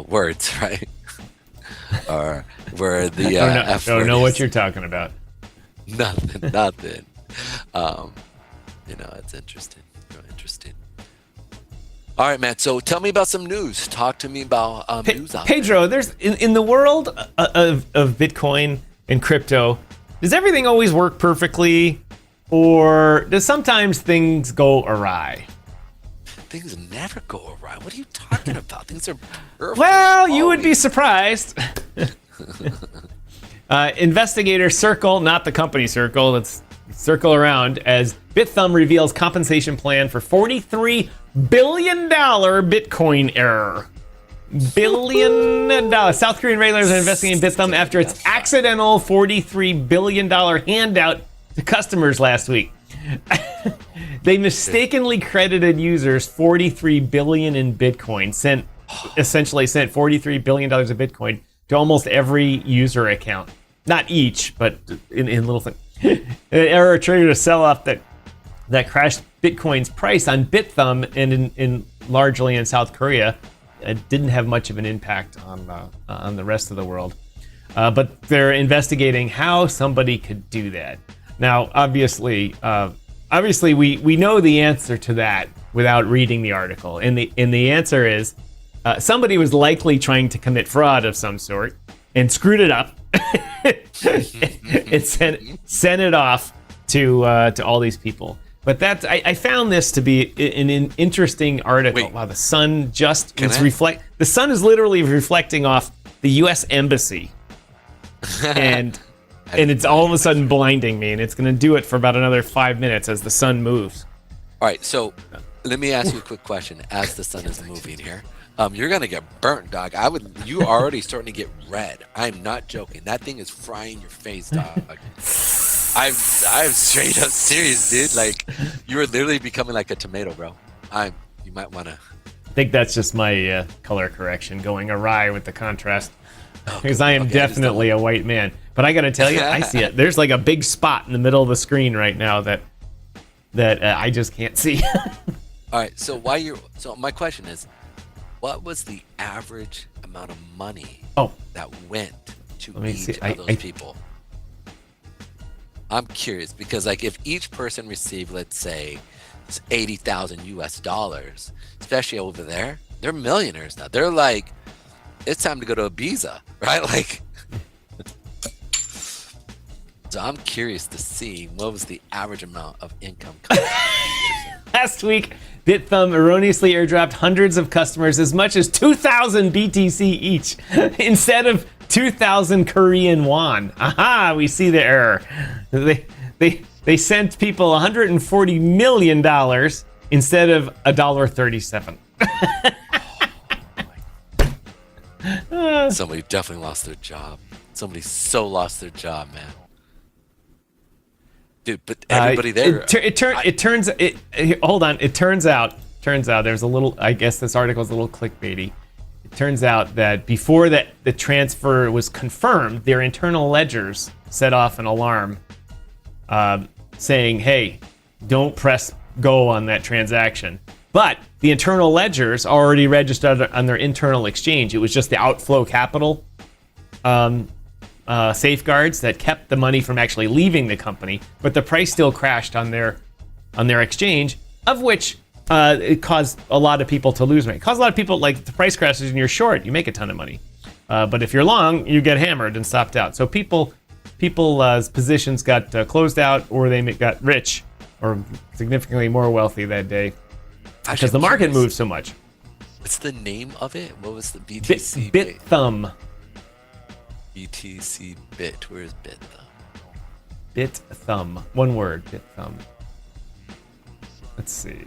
words, right? Or where the F word don't know is what you're talking about. nothing. It's interesting. Real interesting. All right, man. So tell me about some news. Talk to me about news out Pedro, there's in the world of Bitcoin and crypto, does everything always work perfectly, or does sometimes things go awry? Things never go awry. What are you talking about? Things are perfect. Well, you would be surprised. Investigator circle, not the company circle, let's circle around, as BitThumb reveals compensation plan for $43 billion Bitcoin error. $1 billion. South Korean regulators are investigating BitThumb after its accidental $43 billion handout to customers last week. They mistakenly credited users $43 billion in Bitcoin, essentially sent $43 billion of Bitcoin to almost every user account. Not each, but in little things. An error triggered a sell-off that crashed Bitcoin's price on BitThumb and in largely in South Korea. It didn't have much of an impact on the rest of the world. But they're investigating how somebody could do that. Now, obviously, we know the answer to that without reading the article. And the answer is somebody was likely trying to commit fraud of some sort and screwed it up and sent it off to all these people. But I found this to be an interesting article. Wait. Wow, the sun the sun is literally reflecting off the U.S. Embassy, and it's all of a sudden blinding me, and it's going to do it for about another 5 minutes as the sun moves. All right, so let me ask you a quick question. As the sun is moving here, you're gonna get burnt, dog. You are already starting to get red. I'm not joking. That thing is frying your face, dog. I'm straight up serious, dude. Like, you are literally becoming like a tomato, bro. You might want to. I think that's just my color correction going awry with the contrast, because I am definitely a white man. But I got to tell you, I see it. There's like a big spot in the middle of the screen right now that I just can't see. All right. So my question is, what was the average amount of money that went to each of those people? I'm curious, because like if each person received, let's say, $80,000 US, especially over there, they're millionaires now. They're like, it's time to go to Ibiza, right? Like, so I'm curious to see what was the average amount of income coming from. Last week, BitThumb erroneously airdropped hundreds of customers as much as 2,000 BTC each instead of 2,000 Korean won. Aha, we see the error. They sent people $140 million instead of $1.37. Somebody definitely lost their job. Somebody so lost their job, man. Dude, but everybody there. It turns out there's a little. I guess this article is a little clickbaity. It turns out that before the transfer was confirmed, their internal ledgers set off an alarm, saying, "Hey, don't press go on that transaction." But the internal ledgers already registered on their internal exchange. It was just the outflow capital safeguards that kept the money from actually leaving the company, but the price still crashed on their exchange, of which it caused a lot of people to lose money. It caused a lot of people, like, the price crashes and you're short, you make a ton of money. But if you're long, you get hammered and stopped out. So people's positions got closed out, or they got rich or significantly more wealthy that day Actually, because the I'm market curious. moved so much. What's the name of it? What was the BTC Bit thumb. BTC bit. Where is bit thumb? Bit thumb. One word. Bit thumb. Let's see.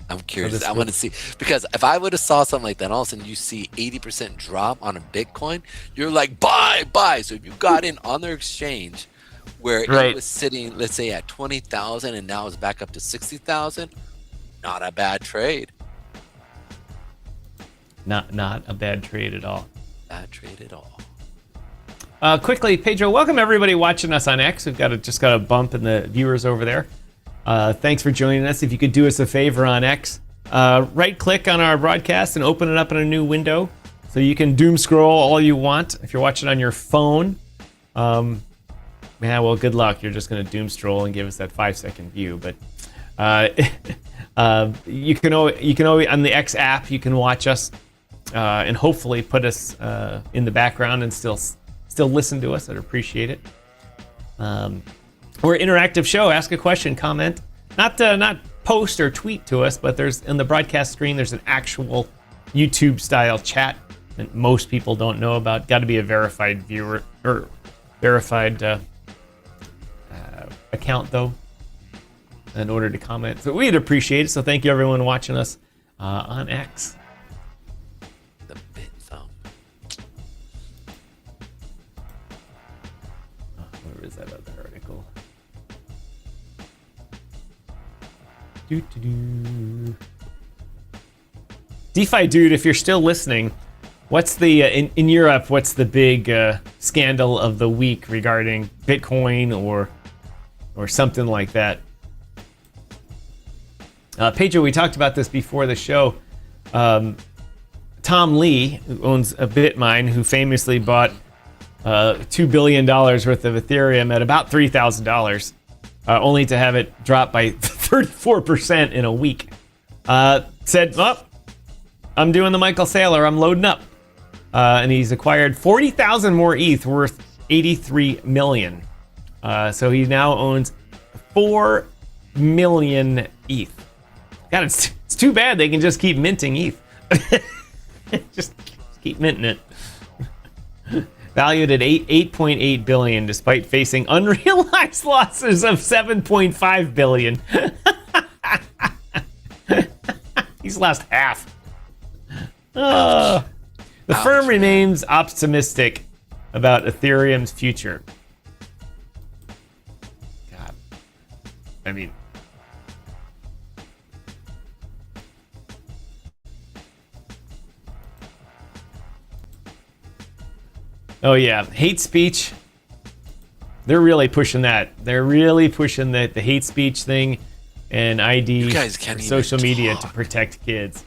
I'm curious. I want to see, because if I would have saw something like that, all of a sudden you see 80% drop on a Bitcoin, you're like, buy. So if you got in on their exchange where it was sitting, let's say at 20,000 and now it's back up to 60,000, not a bad trade. Not a bad trade at all. Bad trade at all. Quickly, Pedro, welcome everybody watching us on X. We've just got a bump in the viewers over there. Thanks for joining us. If you could do us a favor on X, right-click on our broadcast and open it up in a new window, so you can doom scroll all you want. If you're watching on your phone, well, good luck. You're just going to doom scroll and give us that 5-second view. But you can always on the X app, you can watch us and hopefully put us in the background and still listen to us. I'd appreciate it. We're an interactive show. Ask a question, comment, not post or tweet to us, but there's in the broadcast screen, there's an actual YouTube style chat that most people don't know about. Got to be a verified viewer or verified account though, in order to comment. So we'd appreciate it. So thank you everyone watching us on X. The bit thumb. Where is that other article? DeFi dude, if you're still listening, what's the in Europe? What's the big scandal of the week regarding Bitcoin or something like that? Pedro, we talked about this before the show. Tom Lee, who owns a BitMine, who famously bought $2 billion worth of Ethereum at about $3,000, only to have it drop by 34% in a week, said, well, I'm doing the Michael Saylor, I'm loading up. And he's acquired 40,000 more ETH worth 83 million. So he now owns 4 million ETH. God, it's too bad they can just keep minting ETH. just keep minting it. Valued at 8.8 billion, despite facing unrealized losses of 7.5 billion. He's lost half. The firm remains optimistic about Ethereum's future. God, I mean, oh yeah, hate speech. They're really pushing that. They're really pushing the hate speech thing and ID for social media to protect kids.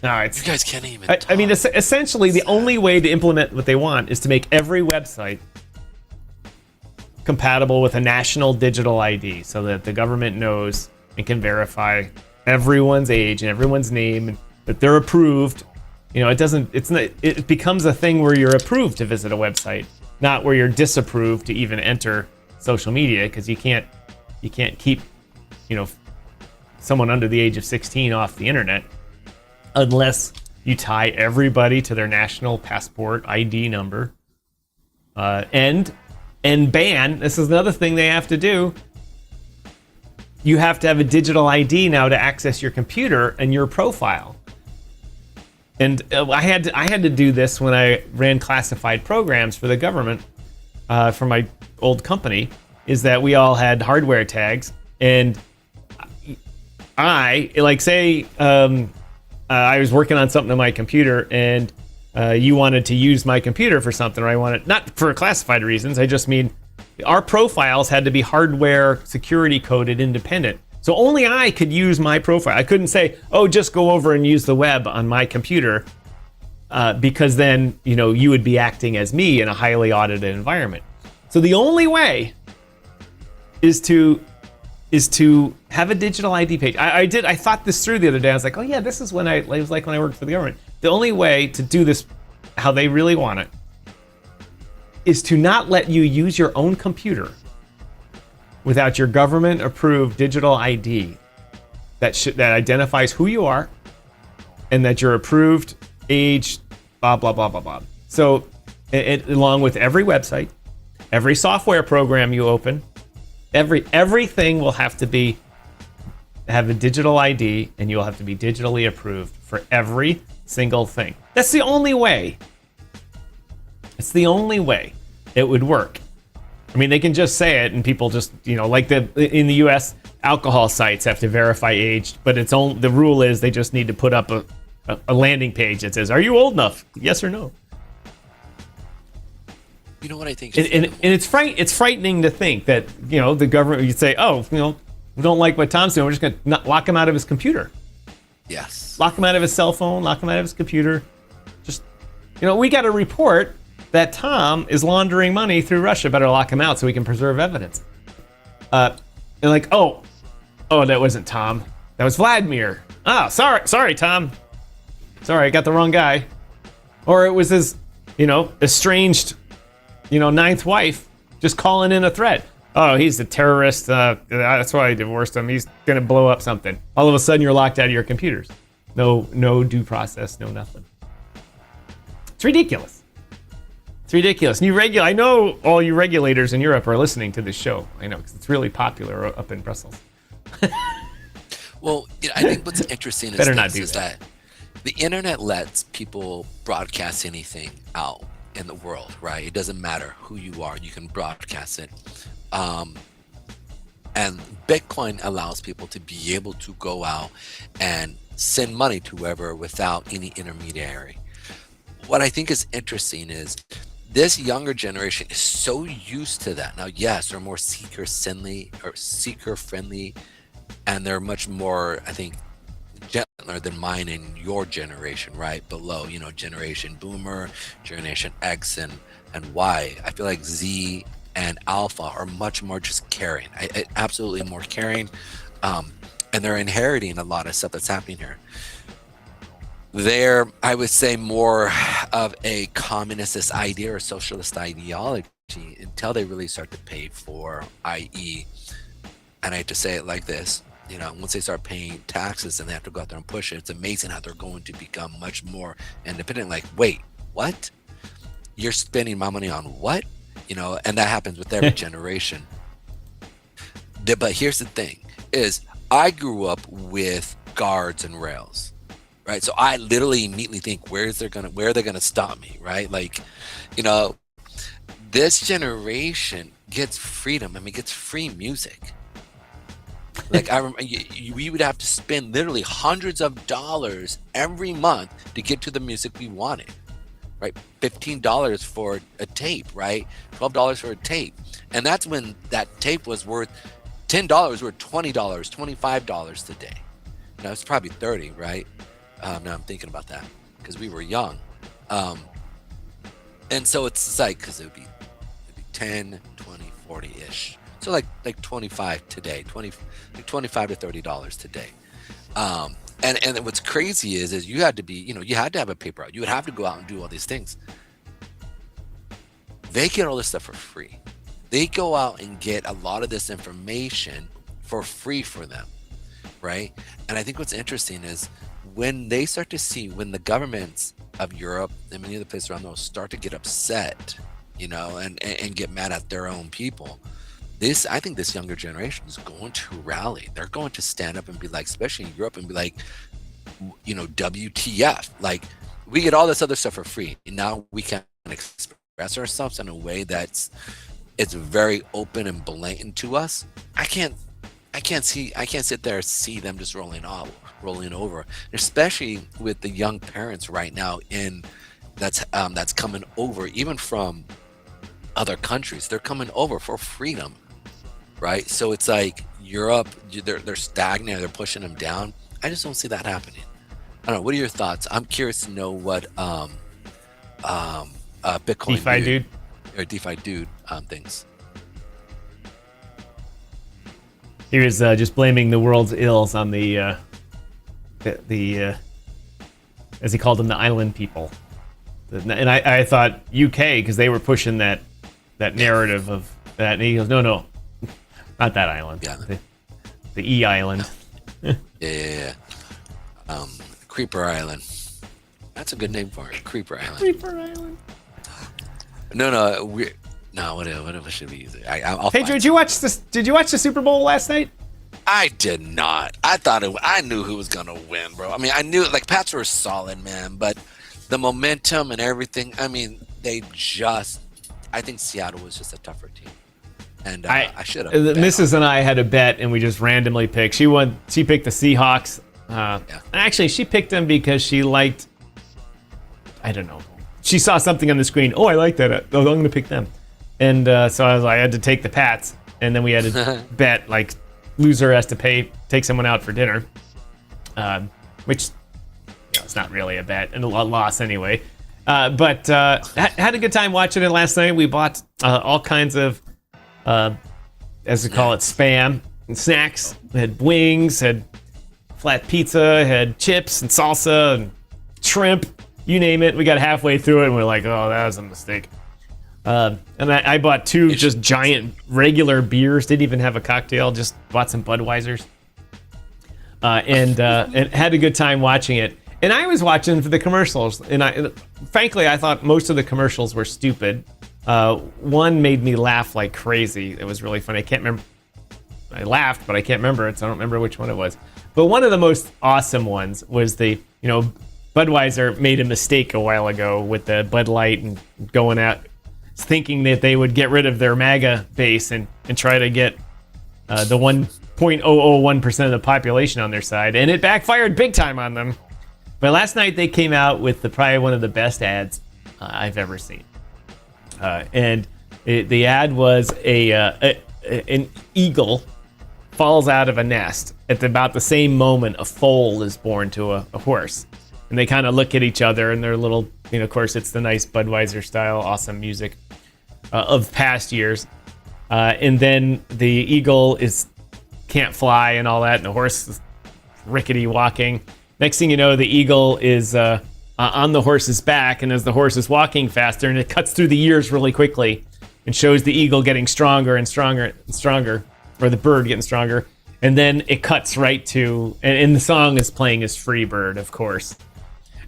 No, You guys can't even I mean, essentially, the only way to implement what they want is to make every website compatible with a national digital ID, so that the government knows and can verify everyone's age and everyone's name, and that they're approved. You know, it becomes a thing where you're approved to visit a website, not where you're disapproved to even enter social media, because you can't keep, someone under the age of 16 off the internet unless you tie everybody to their national passport ID number. And ban, this is another thing they have to do. You have to have a digital ID now to access your computer and your profile. And I had to do this when I ran classified programs for the government for my old company, is that we all had hardware tags, and I was working on something on my computer, and you wanted to use my computer for something, or I wanted, not for classified reasons, I just mean our profiles had to be hardware security coded independent. So only I could use my profile. I couldn't say, oh, just go over and use the web on my computer, because then, you would be acting as me in a highly audited environment. So the only way is to have a digital ID page. I thought this through the other day. I was like, oh yeah, this is when it was like when I worked for the government. The only way to do this, how they really want it, is to not let you use your own computer without your government-approved digital ID that identifies who you are and that you're approved, age, blah, blah, blah, blah, blah. So along with every website, every software program you open, everything will have to have a digital ID, and you'll have to be digitally approved for every single thing. That's the only way. It's the only way it would work. I mean, they can just say it, and people just, like in the U.S., alcohol sites have to verify age, but the rule is they just need to put up a landing page that says, "Are you old enough? Yes or no?" You know what I think? And it's frightening to think that the government would say, "Oh, we don't like what Tom's doing. We're just going to lock him out of his computer." Yes. Lock him out of his cell phone. Lock him out of his computer. Just we got a report that Tom is laundering money through Russia. Better lock him out so we can preserve evidence. And like, oh, that wasn't Tom. That was Vladimir. Ah, sorry, Tom. Sorry, I got the wrong guy. Or it was his, estranged, ninth wife just calling in a threat. Oh, he's a terrorist. That's why I divorced him. He's gonna blow up something. All of a sudden, you're locked out of your computers. No due process. No nothing. It's ridiculous. It's ridiculous. And I know all you regulators in Europe are listening to this show. I know, because it's really popular up in Brussels. Well, I think what's interesting is that the internet lets people broadcast anything out in the world, right? It doesn't matter who you are, you can broadcast it. And Bitcoin allows people to be able to go out and send money to whoever without any intermediary. What I think is interesting is this younger generation is so used to that. Now, yes, they're more seeker friendly, and they're much more, I think, gentler than mine and your generation, right below, generation boomer, generation X and Y. I feel like Z and Alpha are much more just caring. Absolutely more caring, and they're inheriting a lot of stuff that's happening here. They're, I would say, more of a communist idea or socialist ideology until they really start to pay for, i.e., and I hate to say it like this, once they start paying taxes and they have to go out there and push it, it's amazing how they're going to become much more independent. Like, wait, what? You're spending my money on what? And that happens with every generation. But here's the thing, is I grew up with guards and rails, right? So I literally immediately think, where are they gonna stop me, right? Like, this generation gets freedom. I mean, gets free music. Like, I remember we would have to spend literally hundreds of dollars every month to get to the music we wanted, right? $15 for a tape, right? $12 for a tape. And that's when that tape was worth $10, worth $20, $25 today. Now it's probably 30, right? Now I'm thinking about that because we were young. And so it's like, because it would be 10, 20, 40-ish. So like 25 today, $25 to $30 today. And what's crazy is you had to be, you had to have a paper out. You would have to go out and do all these things. They get all this stuff for free. They go out and get a lot of this information for free for them, right? And I think what's interesting is when they start to see, when the governments of Europe and many other places around the world start to get upset, and get mad at their own people, I think this younger generation is going to rally. They're going to stand up and be like, especially in Europe, and be like, WTF? Like, we get all this other stuff for free, and now we can express ourselves in a way it's very open and blatant to us. I can't sit there and see them just rolling over, especially with the young parents right now that's coming over, even from other countries. They're coming over for freedom. Right, so it's like Europe, they're stagnant, they're pushing them down. I just don't see that happening. I don't know. What are your thoughts? I'm curious to know what Bitcoin DeFi dude or DeFi dude thinks. He was just blaming the world's ills on the as he called them, the island people. And I thought UK, because they were pushing that narrative of that. And he goes, no. Not that island. Yeah. The E Island. Yeah. Creeper Island. That's a good name for it. Creeper Island. Creeper Island. No. What should we use? I'll Pedro, did you watch this? Did you watch the Super Bowl last night? I did not. I knew who was gonna win, bro. I mean, I knew like Pats were solid, man, but the momentum and everything. I mean, I think Seattle was just a tougher team, and I should have. Mrs. and I had a bet, and we just randomly picked. She picked the Seahawks. Actually, she picked them because she liked. I don't know. She saw something on the screen. Oh, I like that. Oh, I'm going to pick them. And so I had to take the Pats, and then we had to bet like loser has to take someone out for dinner, which it's not really a bet and a loss anyway. But had a good time watching it last night. We bought all kinds of, as we call it, spam and snacks. Had wings, had flat pizza, had chips and salsa and shrimp. You name it. We got halfway through it and we're like, oh, that was a mistake. And I bought two just giant regular beers. Didn't even have a cocktail. Just bought some Budweisers. And had a good time watching it. And I was watching for the commercials. And frankly, I thought most of the commercials were stupid. One made me laugh like crazy. It was really funny. I can't remember. I laughed, but I can't remember it. So I don't remember which one it was. But one of the most awesome ones was Budweiser made a mistake a while ago with the Bud Light and going out thinking that they would get rid of their MAGA base and try to get the 1.001% of the population on their side. And it backfired big time on them. But last night they came out with probably one of the best ads I've ever seen. The ad was an eagle falls out of a nest. At about the same moment, a foal is born to a horse. And they kind of look at each other and they're little, of course, it's the nice Budweiser style, awesome music of past years. And then the eagle can't fly and all that, and the horse is rickety walking. Next thing you know, the eagle is on the horse's back, and as the horse is walking faster, and it cuts through the years really quickly and shows the eagle getting stronger and stronger and stronger, or the bird getting stronger. And then it cuts right to, and the song is playing as Free Bird, of course.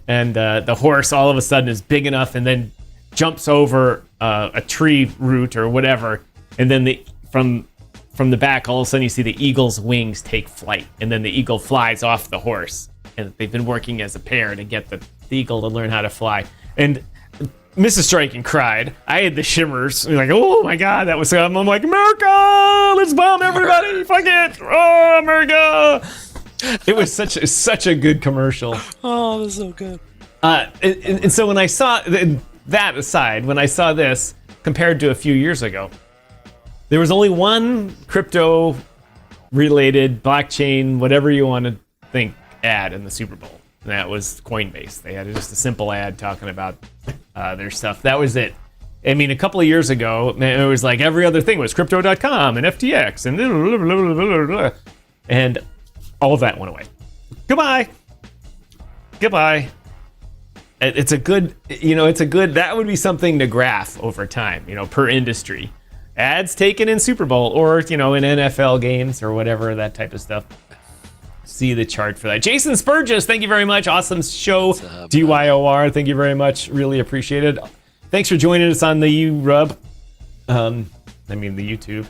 And the horse all of a sudden is big enough and then jumps over a tree root or whatever. And then from the back, all of a sudden you see the eagle's wings take flight. And then the eagle flies off the horse. And they've been working as a pair to get the eagle to learn how to fly. And Mrs. Striking cried. I had the shimmers. Like, oh my God, that was something. I'm like, America, let's bomb everybody. Fuck it. Oh, America. It was such a good commercial. Oh, that's so good. And so when I saw that aside, when I saw this compared to a few years ago, there was only one crypto-related blockchain, whatever you want to think, ad in the Super Bowl. And that was Coinbase. They had just a simple ad talking about their stuff. That was it. I mean, a couple of years ago, it was like every other thing was crypto.com and FTX and all of that went away. Goodbye. It's a good, that would be something to graph over time, per industry. Ads taken in Super Bowl or, in NFL games or whatever, that type of stuff. See the chart for that. Jason Spurgis, thank you very much. Awesome show. DYOR, thank you very much. Really appreciate it. Thanks for joining us on the the YouTube.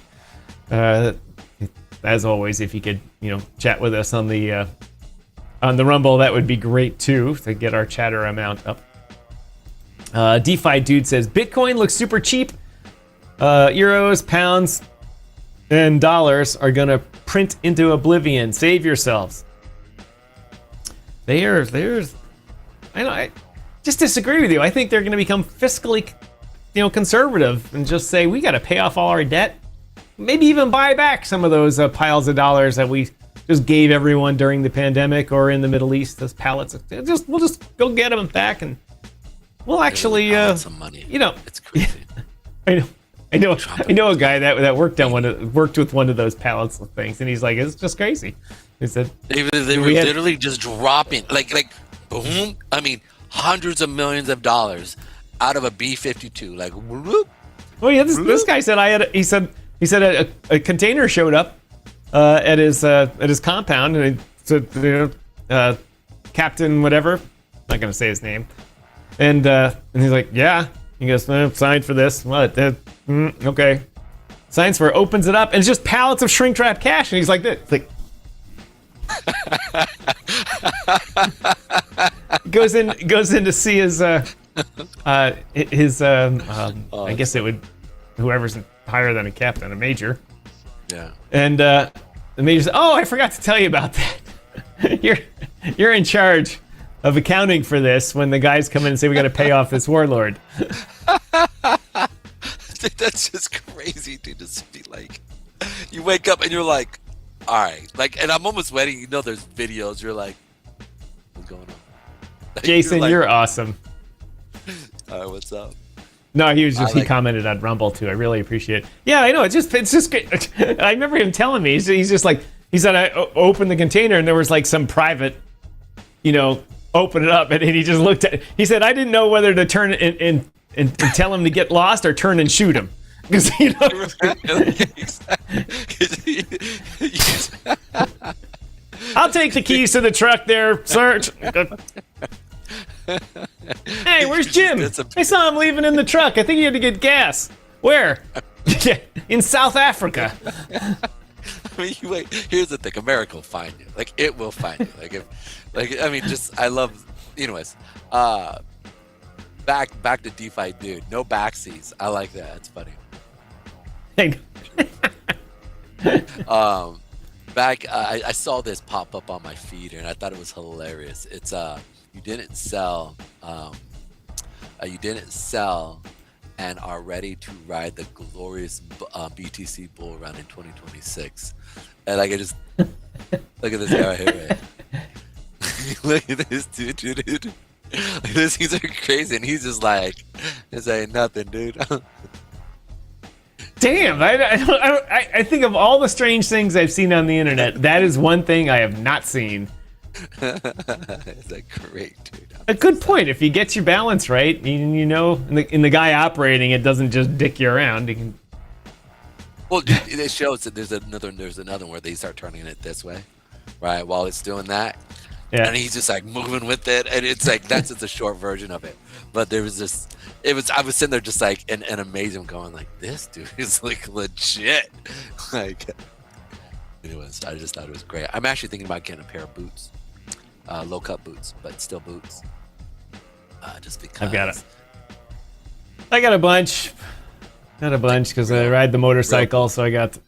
As always, if you could, chat with us on the Rumble, that would be great too, to get our chatter amount up. DeFi Dude says, Bitcoin looks super cheap. Euros, pounds, and dollars are going to print into oblivion. Save yourselves. I just disagree with you. I think they're going to become fiscally, conservative and just say, we got to pay off all our debt. Maybe even buy back some of those piles of dollars that we just gave everyone during the pandemic or in the Middle East, those pallets. We'll just go get them back and we'll actually, some money. It's crazy. I know a guy that worked with one of those pallets of things, and he's like, it's just crazy. He said they were literally just dropping like boom. I mean, hundreds of millions of dollars out of a B-52. Like, whoop. Oh yeah, this guy said he said he said a container showed up at his compound, and it said, Captain whatever, I'm not gonna say his name, and he's like, yeah. He goes, signed for this. What? Okay. Signs for it, opens it up, and it's just pallets of shrink wrap cash, and he's like this, like. goes in to see his I guess it would, whoever's higher than a captain, a major. Yeah. And the major said, "Oh, I forgot to tell you about that. you're in charge of accounting for this when the guys come in and say we got to pay off this warlord." Dude, that's just crazy, dude. Just be like, you wake up and you're like, all right, like, and I'm almost waiting. You know, there's videos. You're like, what's going on? Like, Jason, you're awesome. All right, what's up? No, he commented on Rumble too. I really appreciate it. Yeah, I know. It's just great. I remember him telling me. He's just like, he said, I opened the container and there was like some private, open it up, and he just looked at it. He said, I didn't know whether to turn and tell him to get lost or turn and shoot him. Because I'll take the keys to the truck there, sir. Hey, where's Jim? I saw him leaving in the truck. I think he had to get gas. Where? In South Africa. I mean, wait. Here's the thing: America will find you. Like, it will find you. I love. Anyways, back to DeFi, dude. No backseats. I like that. It's funny. I saw this pop up on my feed and I thought it was hilarious. It's you didn't sell and are ready to ride the glorious BTC bull run in 2026. And I just look at this guy right here, right? Look at this dude. These are crazy, and he's just like, this ain't nothing, dude. Damn, I think of all the strange things I've seen on the internet, that is one thing I have not seen. Is that great, dude? A good point. If you get your balance right, and the guy operating it doesn't just dick you around. Well, it shows that there's another one where they start turning it this way, right? While it's doing that. Yeah. And he's just like moving with it, and it's like that's just a short version of it. But there was this, I was sitting there just like and amazing, going like, this dude is like legit. Like, anyways, I just thought it was great. I'm actually thinking about getting a pair of boots, low cut boots, but still boots. Just because I got a bunch because I ride the motorcycle, so I got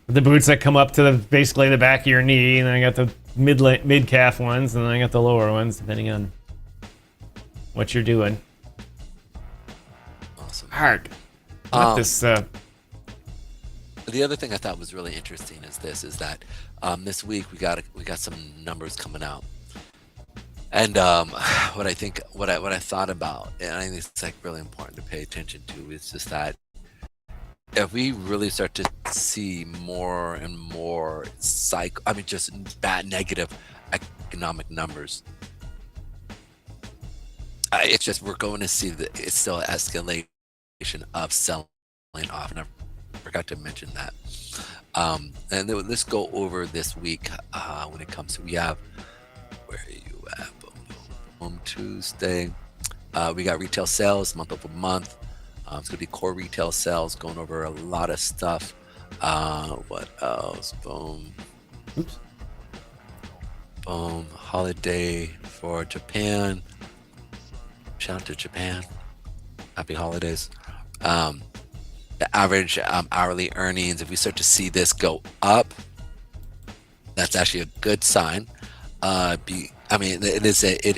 the boots that come up to basically the back of your knee, and then I got the mid calf ones, and then I got the lower ones, depending on what you're doing. Awesome. Hard. The other thing I thought was really interesting is that this week we got some numbers coming out, and what I thought about, and I think it's like really important to pay attention to, is just that if we really start to see more and more just bad negative economic numbers, it's just we're going to see it's still escalation of selling off, and I forgot to mention that. And then let's go over this week when it comes to, we have, where are you at? Boom, Tuesday. We got retail sales month over month. It's going to be core retail sales, going over a lot of stuff. What else? Boom. Oops. Boom. Holiday for Japan. Shout out to Japan. Happy holidays. The average hourly earnings, if we start to see this go up, that's actually a good sign. It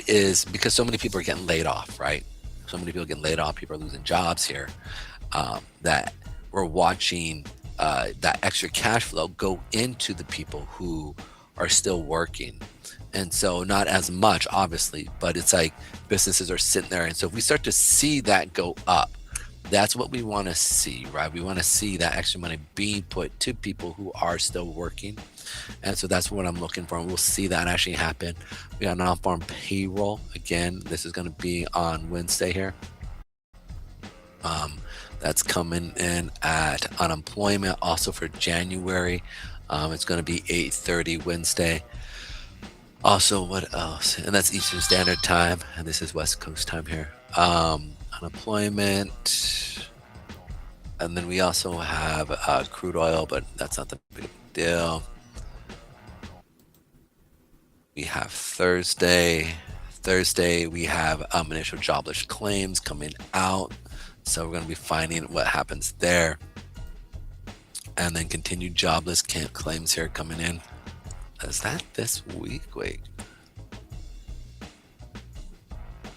is because so many people are getting laid off, right? So many people getting laid off, people are losing jobs here, that we're watching that extra cash flow go into the people who are still working. And so not as much, obviously, but it's like businesses are sitting there. And so if we start to see that go up, that's what we want to see, right? We want to see that extra money being put to people who are still working. And so that's what I'm looking for. And we'll see that actually happen. We got non-farm payroll. Again, this is going to be on Wednesday here. That's coming in at unemployment. Also for January, it's going to be 8:30 Wednesday. Also, what else? And that's Eastern Standard Time, and this is West Coast time here. Unemployment, and then we also have crude oil, but that's not the big deal. We have Thursday. We have initial jobless claims coming out. So we're going to be finding what happens there. And then continued jobless claims here coming in. Is that this week? Wait.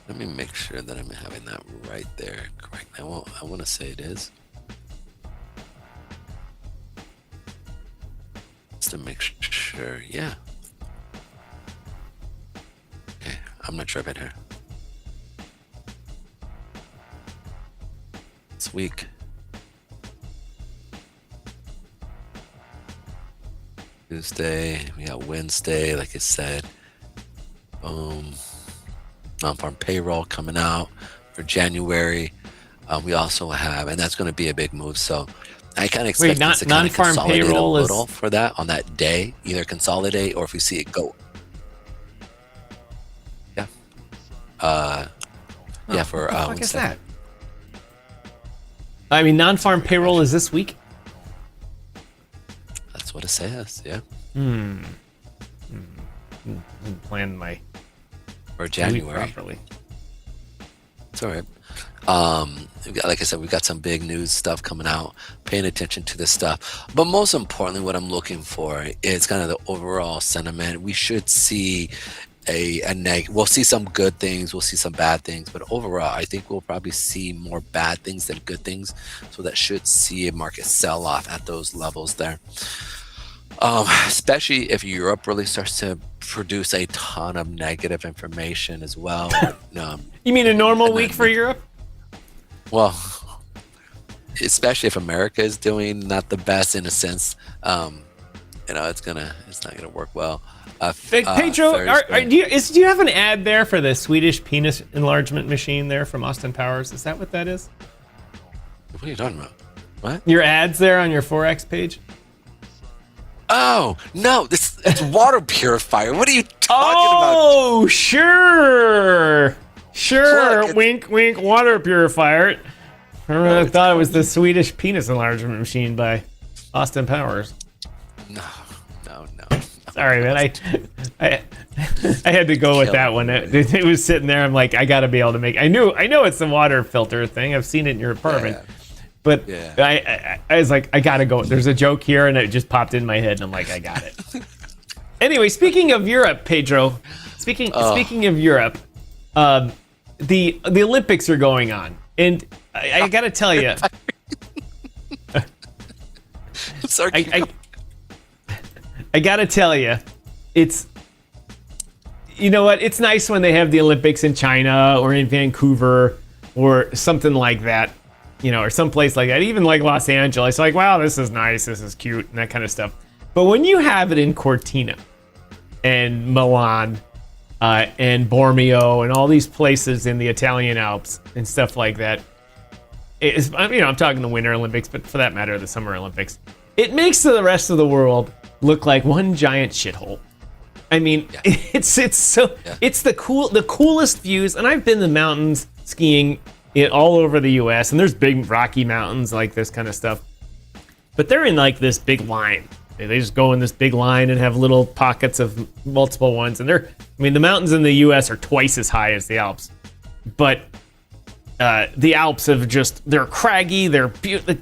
Let me make sure that I'm having that right there. Correct. I want to say it is. Just to make sure. Yeah. Okay. I'm not tripping here. This week. Tuesday, we got Wednesday, like I said. Non-farm payroll coming out for January. We also have, and that's going to be a big move. So I kind of expect this to kind of consolidate a little for that on that day, either consolidate or if we see it go. Yeah. Yeah, for what the fuck is that? I mean, non-farm payroll is this week? That's what it says, yeah. Plan my or January properly. It's all right. Like I said, we've got some big news stuff coming out. Paying attention to this stuff, but most importantly, what I'm looking for is kind of the overall sentiment. We should see we'll see some good things, we'll see some bad things, but overall I think we'll probably see more bad things than good things, so that should see a market sell off at those levels there, especially if Europe really starts to produce a ton of negative information as well. You mean a normal week for Europe? Well, especially if America is doing not the best in a sense, it's not gonna work well. Pedro, do you have an ad there for the Swedish penis enlargement machine there from Austin Powers? Is that what that is? What are you talking about? What? Your ads there on your Forex page? Oh, no, it's water purifier. What are you talking about? Oh, sure. Look, Wink, wink, water purifier. I thought it was the Swedish penis enlargement machine by Austin Powers. No. Sorry, man. I had to go with that one. It was sitting there. I'm like, I got to be able to make. I know it's the water filter thing. I've seen it in your apartment. Yeah. But I was like, I got to go. There's a joke here, and it just popped in my head, and I'm like, I got it. Anyway, speaking of Europe, Pedro. Speaking of Europe, the Olympics are going on, and I got to tell you. I'm sorry. I gotta tell you, it's, you know what? It's nice when they have the Olympics in China or in Vancouver or something like that, or someplace like that. Even like Los Angeles, like, wow, this is nice, this is cute, and that kind of stuff. But when you have it in Cortina and Milan and Bormio and all these places in the Italian Alps and stuff like that, I'm talking the Winter Olympics, but for that matter, the Summer Olympics, it makes the rest of the world look like one giant shithole. I mean, it's the coolest views, and I've been to the mountains skiing all over the U.S. and there's big rocky mountains like this kind of stuff, but they're in like this big line. They just go in this big line and have little pockets of multiple ones, and the mountains in the U.S. are twice as high as the Alps, but the Alps they're craggy, they're beautiful.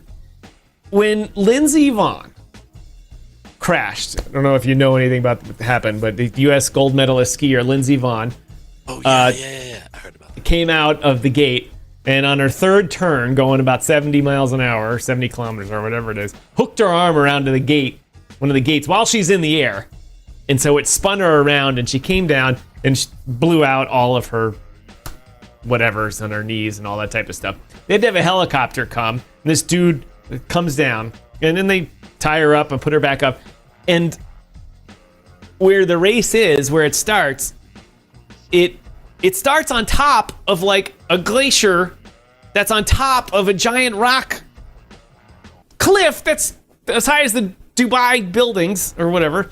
When Lindsey Vonn crashed, I don't know if you know anything about what happened, but the U.S. gold medalist skier Lindsey Vonn I heard about that. Came out of the gate, and on her third turn, going about 70 miles an hour, 70 kilometers or whatever it is, hooked her arm around to the gate, one of the gates, while she's in the air. And so it spun her around, and she came down and blew out all of her whatever's on her knees and all that type of stuff. They had to have a helicopter come, and this dude comes down, and then they tie her up and put her back up. And where the race is, where it starts, it starts on top of like a glacier that's on top of a giant rock cliff that's as high as the Dubai buildings or whatever.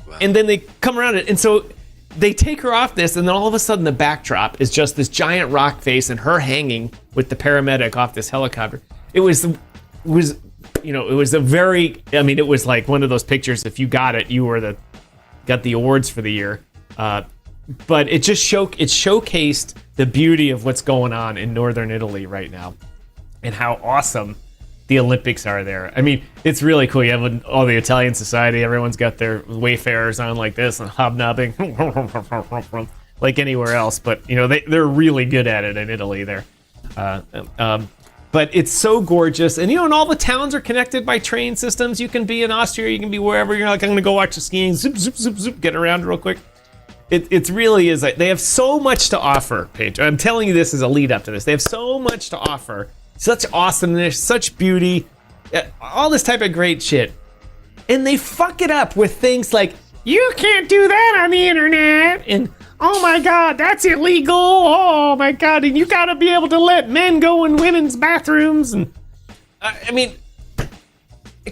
Wow. And then they come around it. And so they take her off this, and then all of a sudden the backdrop is just this giant rock face and her hanging with the paramedic off this helicopter. It was a very, I mean, it was like one of those pictures, if you got it, you got the awards for the year. But it just showcased the beauty of what's going on in northern Italy right now and how awesome the Olympics are there. I mean, it's really cool. You have all the Italian society, everyone's got their wayfarers on like this and hobnobbing like anywhere else, but they're really good at it in Italy there. But it's so gorgeous, and and all the towns are connected by train systems. You can be in Austria, you can be wherever. You're like, I'm gonna go watch the skiing, zoop, zoop, zoop, zoop, get around real quick. It really is like they have so much to offer, Paige. I'm telling you this as a lead up to this. They have so much to offer. Such awesomeness, such beauty, all this type of great shit. And they fuck it up with things like, you can't do that on the internet, and oh my God, that's illegal, oh my God, and you gotta be able to let men go in women's bathrooms. And I mean,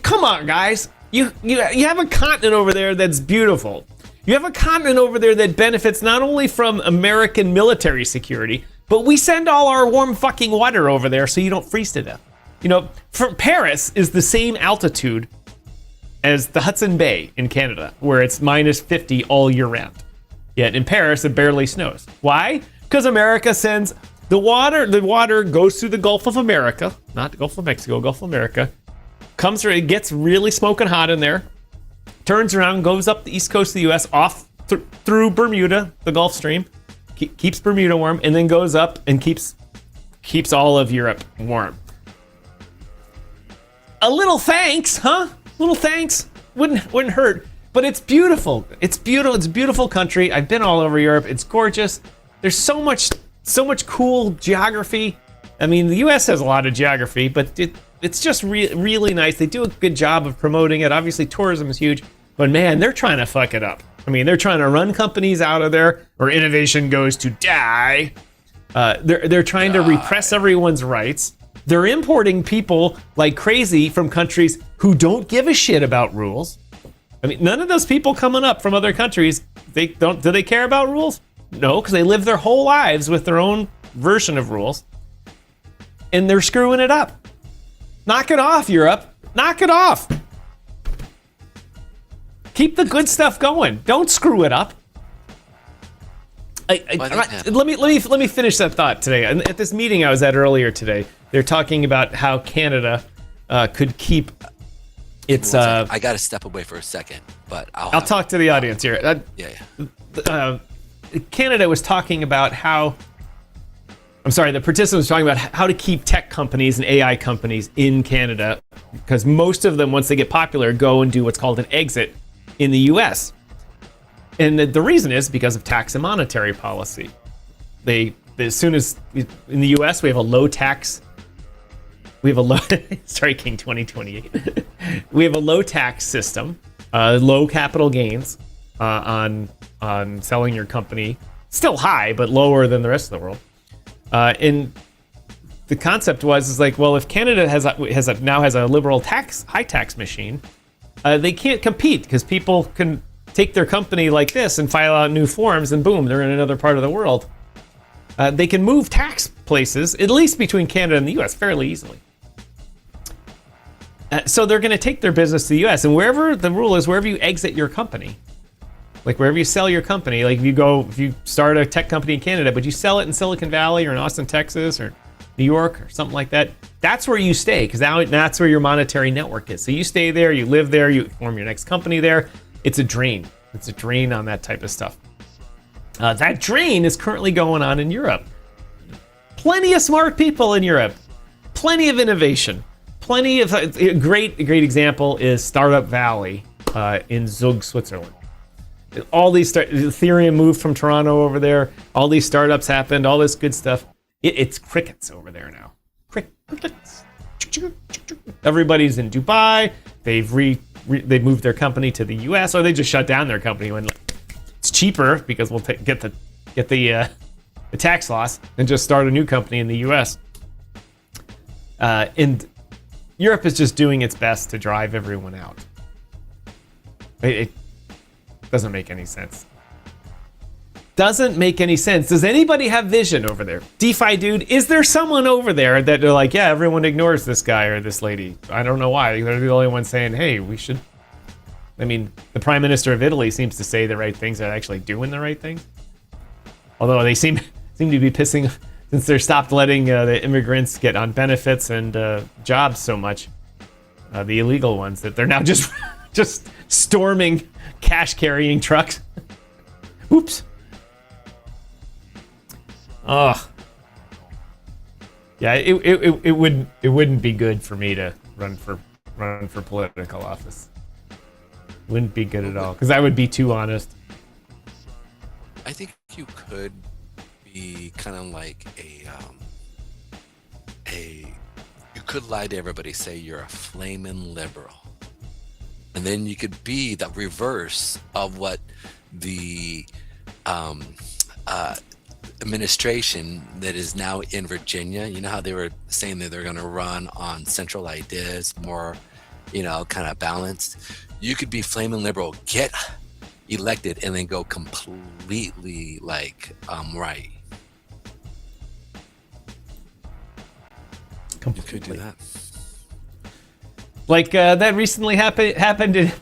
come on, guys. You have a continent over there that's beautiful. You have a continent over there that benefits not only from American military security, but we send all our warm fucking water over there so you don't freeze to death. Paris is the same altitude as the Hudson Bay in Canada, where it's minus 50 all year round. Yet in Paris, it barely snows. Why? Because America sends the water. The water goes through the Gulf of America, not the Gulf of Mexico, Gulf of America. Comes through, it gets really smoking hot in there. Turns around, goes up the east coast of the U.S., off through Bermuda, the Gulf Stream, keeps Bermuda warm, and then goes up and keeps all of Europe warm. A little thanks, huh? Little thanks wouldn't hurt. But it's beautiful. It's beautiful. It's a beautiful country. I've been all over Europe. It's gorgeous. There's so much cool geography. I mean, the U.S. has a lot of geography, but it's just really nice. They do a good job of promoting it. Obviously, tourism is huge, but man, they're trying to fuck it up. I mean, they're trying to run companies out of there where innovation goes to die. They're trying to repress everyone's rights. They're importing people like crazy from countries who don't give a shit about rules. I mean, none of those people coming up from other countries, do they care about rules? No, because they live their whole lives with their own version of rules. And they're screwing it up. Knock it off, Europe. Knock it off. Keep the good stuff going. Don't screw it up. Let me finish that thought today. At this meeting I was at earlier today, they're talking about how Canada could keep its. I got to step away for a second, but I'll talk to the audience here. Canada was talking about how. I'm sorry, the participant was talking about how to keep tech companies and AI companies in Canada, because most of them, once they get popular, go and do what's called an exit in the U.S. And the reason is because of tax and monetary policy. As soon as in the U.S. we have a low tax. We have a low striking 2028. We have a low tax system, low capital gains on selling your company. Still high, but lower than the rest of the world. And the concept is like, well, if Canada now has a liberal high tax machine, they can't compete because people can take their company like this and file out new forms, and boom, they're in another part of the world. They can move tax places, at least between Canada and the U.S., fairly easily. So they're going to take their business to the U.S. and wherever the rule is, wherever you exit your company, like wherever you sell your company, like if you start a tech company in Canada, but you sell it in Silicon Valley or in Austin, Texas, or New York or something like that, that's where you stay, because that's where your monetary network is. So you stay there, you live there, you form your next company there. It's a drain. It's a drain on that type of stuff. That drain is currently going on in Europe. Plenty of smart people in Europe. Plenty of innovation. Plenty of a great example is Startup Valley in Zug, Switzerland. All these Ethereum moved from Toronto over there. All these startups happened. All this good stuff. It's crickets over there now. Crickets. Everybody's in Dubai. They've moved their company to the U.S. or they just shut down their company when it's cheaper because we'll get the tax loss and just start a new company in the U.S. And Europe is just doing its best to drive everyone out. It doesn't make any sense. Doesn't make any sense. Does anybody have vision over there? DeFi dude, is there someone over there that they're like, yeah, everyone ignores this guy or this lady? I don't know why. They're the only ones saying, hey, we should. I mean, the Prime Minister of Italy seems to say the right things. They're actually doing the right things. Although they seem to be pissing, since they're stopped letting the immigrants get on benefits and jobs so much, the illegal ones, that they're now just storming cash carrying trucks. Oops. Oh, yeah. It wouldn't be good for me to run for political office. Wouldn't be good at all, because I would be too honest. I think you could be kind of like you could lie to everybody, say you're a flaming liberal, and then you could be the reverse of what the administration that is now in Virginia. You know how they were saying that they're going to run on central ideas, more, kind of balanced. You could be flaming liberal, get elected, and then go completely right. Completely. You could do that. Like that recently happened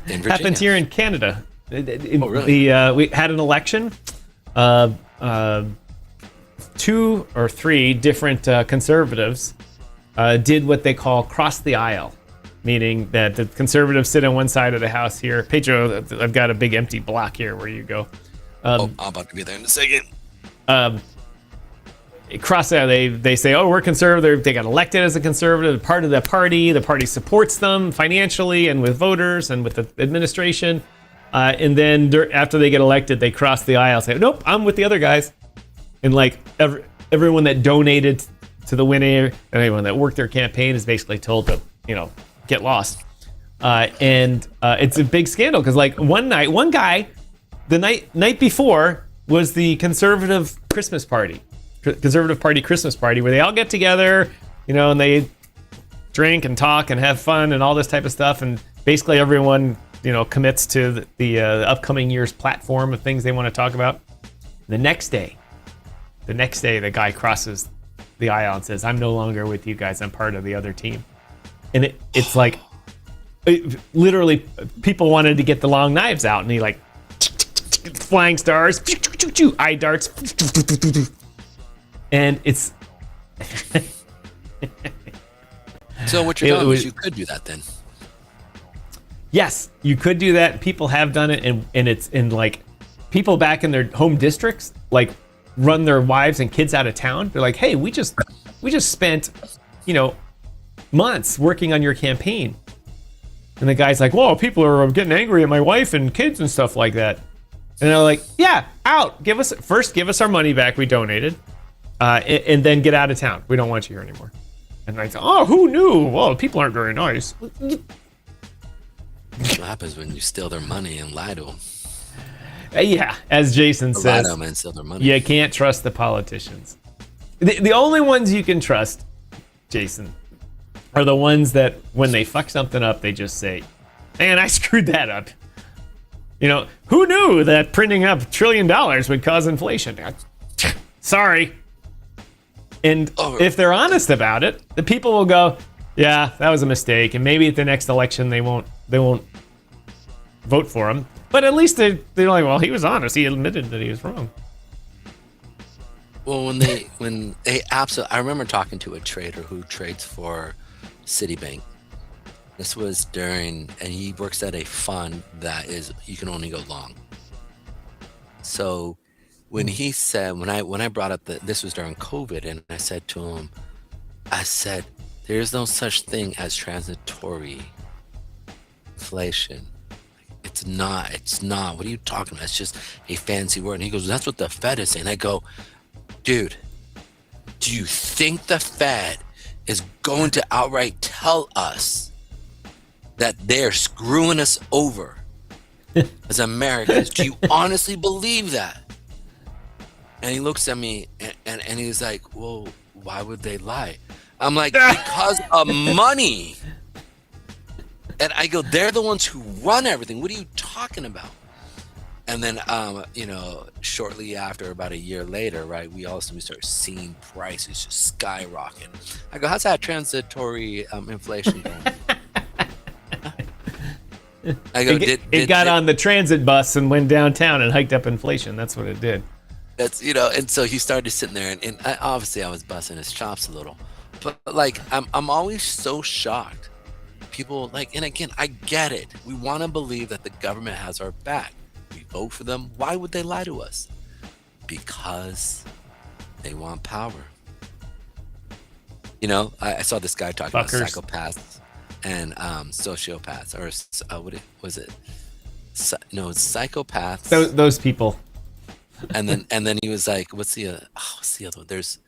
Virginia. here in Canada. Oh, really? We had an election. 2 or 3 different conservatives did what they call cross the aisle, meaning that the conservatives sit on one side of the house here. Pedro, I've got a big empty block here where you go. I'm about to be there in a second. Cross out, they say, oh, we're conservative. They got elected as a conservative, part of the party. The party supports them financially and with voters and with the administration. And then after they get elected, they cross the aisle, say, nope, I'm with the other guys. And like everyone that donated to the winner, anyone that worked their campaign is basically told to, get lost. And it's a big scandal because like one guy, the night before was the conservative party Christmas party where they all get together, and they drink and talk and have fun and all this type of stuff. And basically everyone, commits to the upcoming year's platform of things they want to talk about. The next day, the guy crosses the aisle and says, I'm no longer with you guys. I'm part of the other team. And it's like, literally, people wanted to get the long knives out, and he like, flying stars, eye darts. And it's... So what you're telling me is you could do that then? Yes, you could do that. People have done it, and it's in like people back in their home districts like run their wives and kids out of town. They're like, hey, we just spent months working on your campaign, and the guy's like, whoa, people are getting angry at my wife and kids and stuff like that. And they're like, yeah, out. Give us our money back. We donated, and then get out of town. We don't want you here anymore. And I thought, oh, who knew? Well, people aren't very nice. That's what happens when you steal their money and lie to them. Yeah, as Jason says, lie to them and steal their money. You can't trust the politicians. The only ones you can trust, Jason, are the ones that when they fuck something up, they just say, man, I screwed that up. Who knew that printing up $1 trillion would cause inflation? Sorry. And if they're honest about it, the people will go, yeah, that was a mistake. And maybe at the next election, they won't vote for him. But at least they're like, well, he was honest. He admitted that he was wrong. Well, when they absolutely, I remember talking to a trader who trades for Citibank. This was and he works at a fund that is, you can only go long. So when he said, when I brought up this was during COVID, and I said to him, there's no such thing as transitory inflation. It's not. What are you talking about? It's just a fancy word. And he goes, that's what the Fed is saying. I go, dude, do you think the Fed is going to outright tell us that they're screwing us over as Americans? Do you honestly believe that? And he looks at me and he's like, well, why would they lie? I'm like, because of money. And I go, they're the ones who run everything. What are you talking about? And then, shortly after, about a year later, right, we start seeing prices just skyrocket. I go, how's that transitory inflation going? I go, it got on the transit bus and went downtown and hiked up inflation. That's what it did. That's, and so he started sitting there, and obviously I was busting his chops a little. But like, I'm always so shocked. People like, and again, I get it. We want to believe that the government has our back. We vote for them. Why would they lie to us? Because they want power. I saw this guy talking about psychopaths and sociopaths, or what was it? Psychopaths. Those people. And then he was like, what's the other one? There's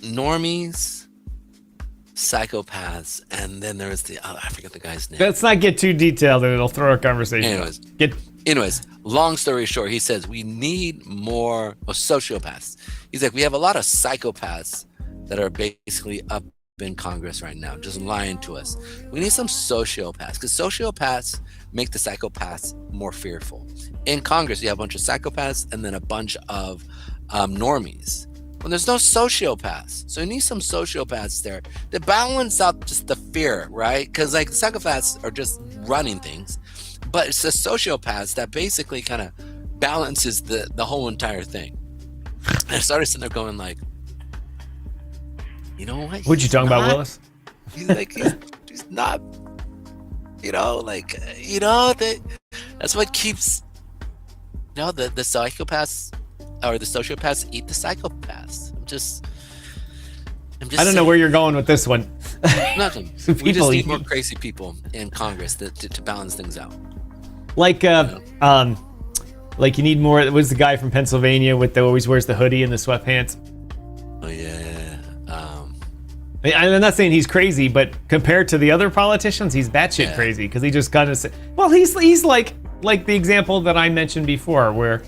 normies, psychopaths, and then there's I forget the guy's name. Let's not get too detailed, and it'll throw our conversation. Anyways, long story short, he says we need more sociopaths. He's like, we have a lot of psychopaths that are basically up in Congress right now, just lying to us. We need some sociopaths, because sociopaths make the psychopaths more fearful. In Congress, you have a bunch of psychopaths and then a bunch of normies. When there's no sociopaths, so you need some sociopaths there to balance out just the fear, right? Because like the psychopaths are just running things, but it's the sociopaths that basically kind of balances the whole entire thing. And I started sitting there going like, you know what? What'd you talking about, Willis? He's like, he's not, that's what keeps, the psychopaths or the sociopaths eat the psychopaths. I'm just I don't know where you're going with this one. Nothing. We just need more crazy people in Congress to balance things out. Like you need more. What's the guy from Pennsylvania with always wears the hoodie and the sweatpants? Oh yeah. I'm not saying he's crazy, but compared to the other politicians, he's batshit crazy, because he just kind of said, well, he's like the example that I mentioned before, where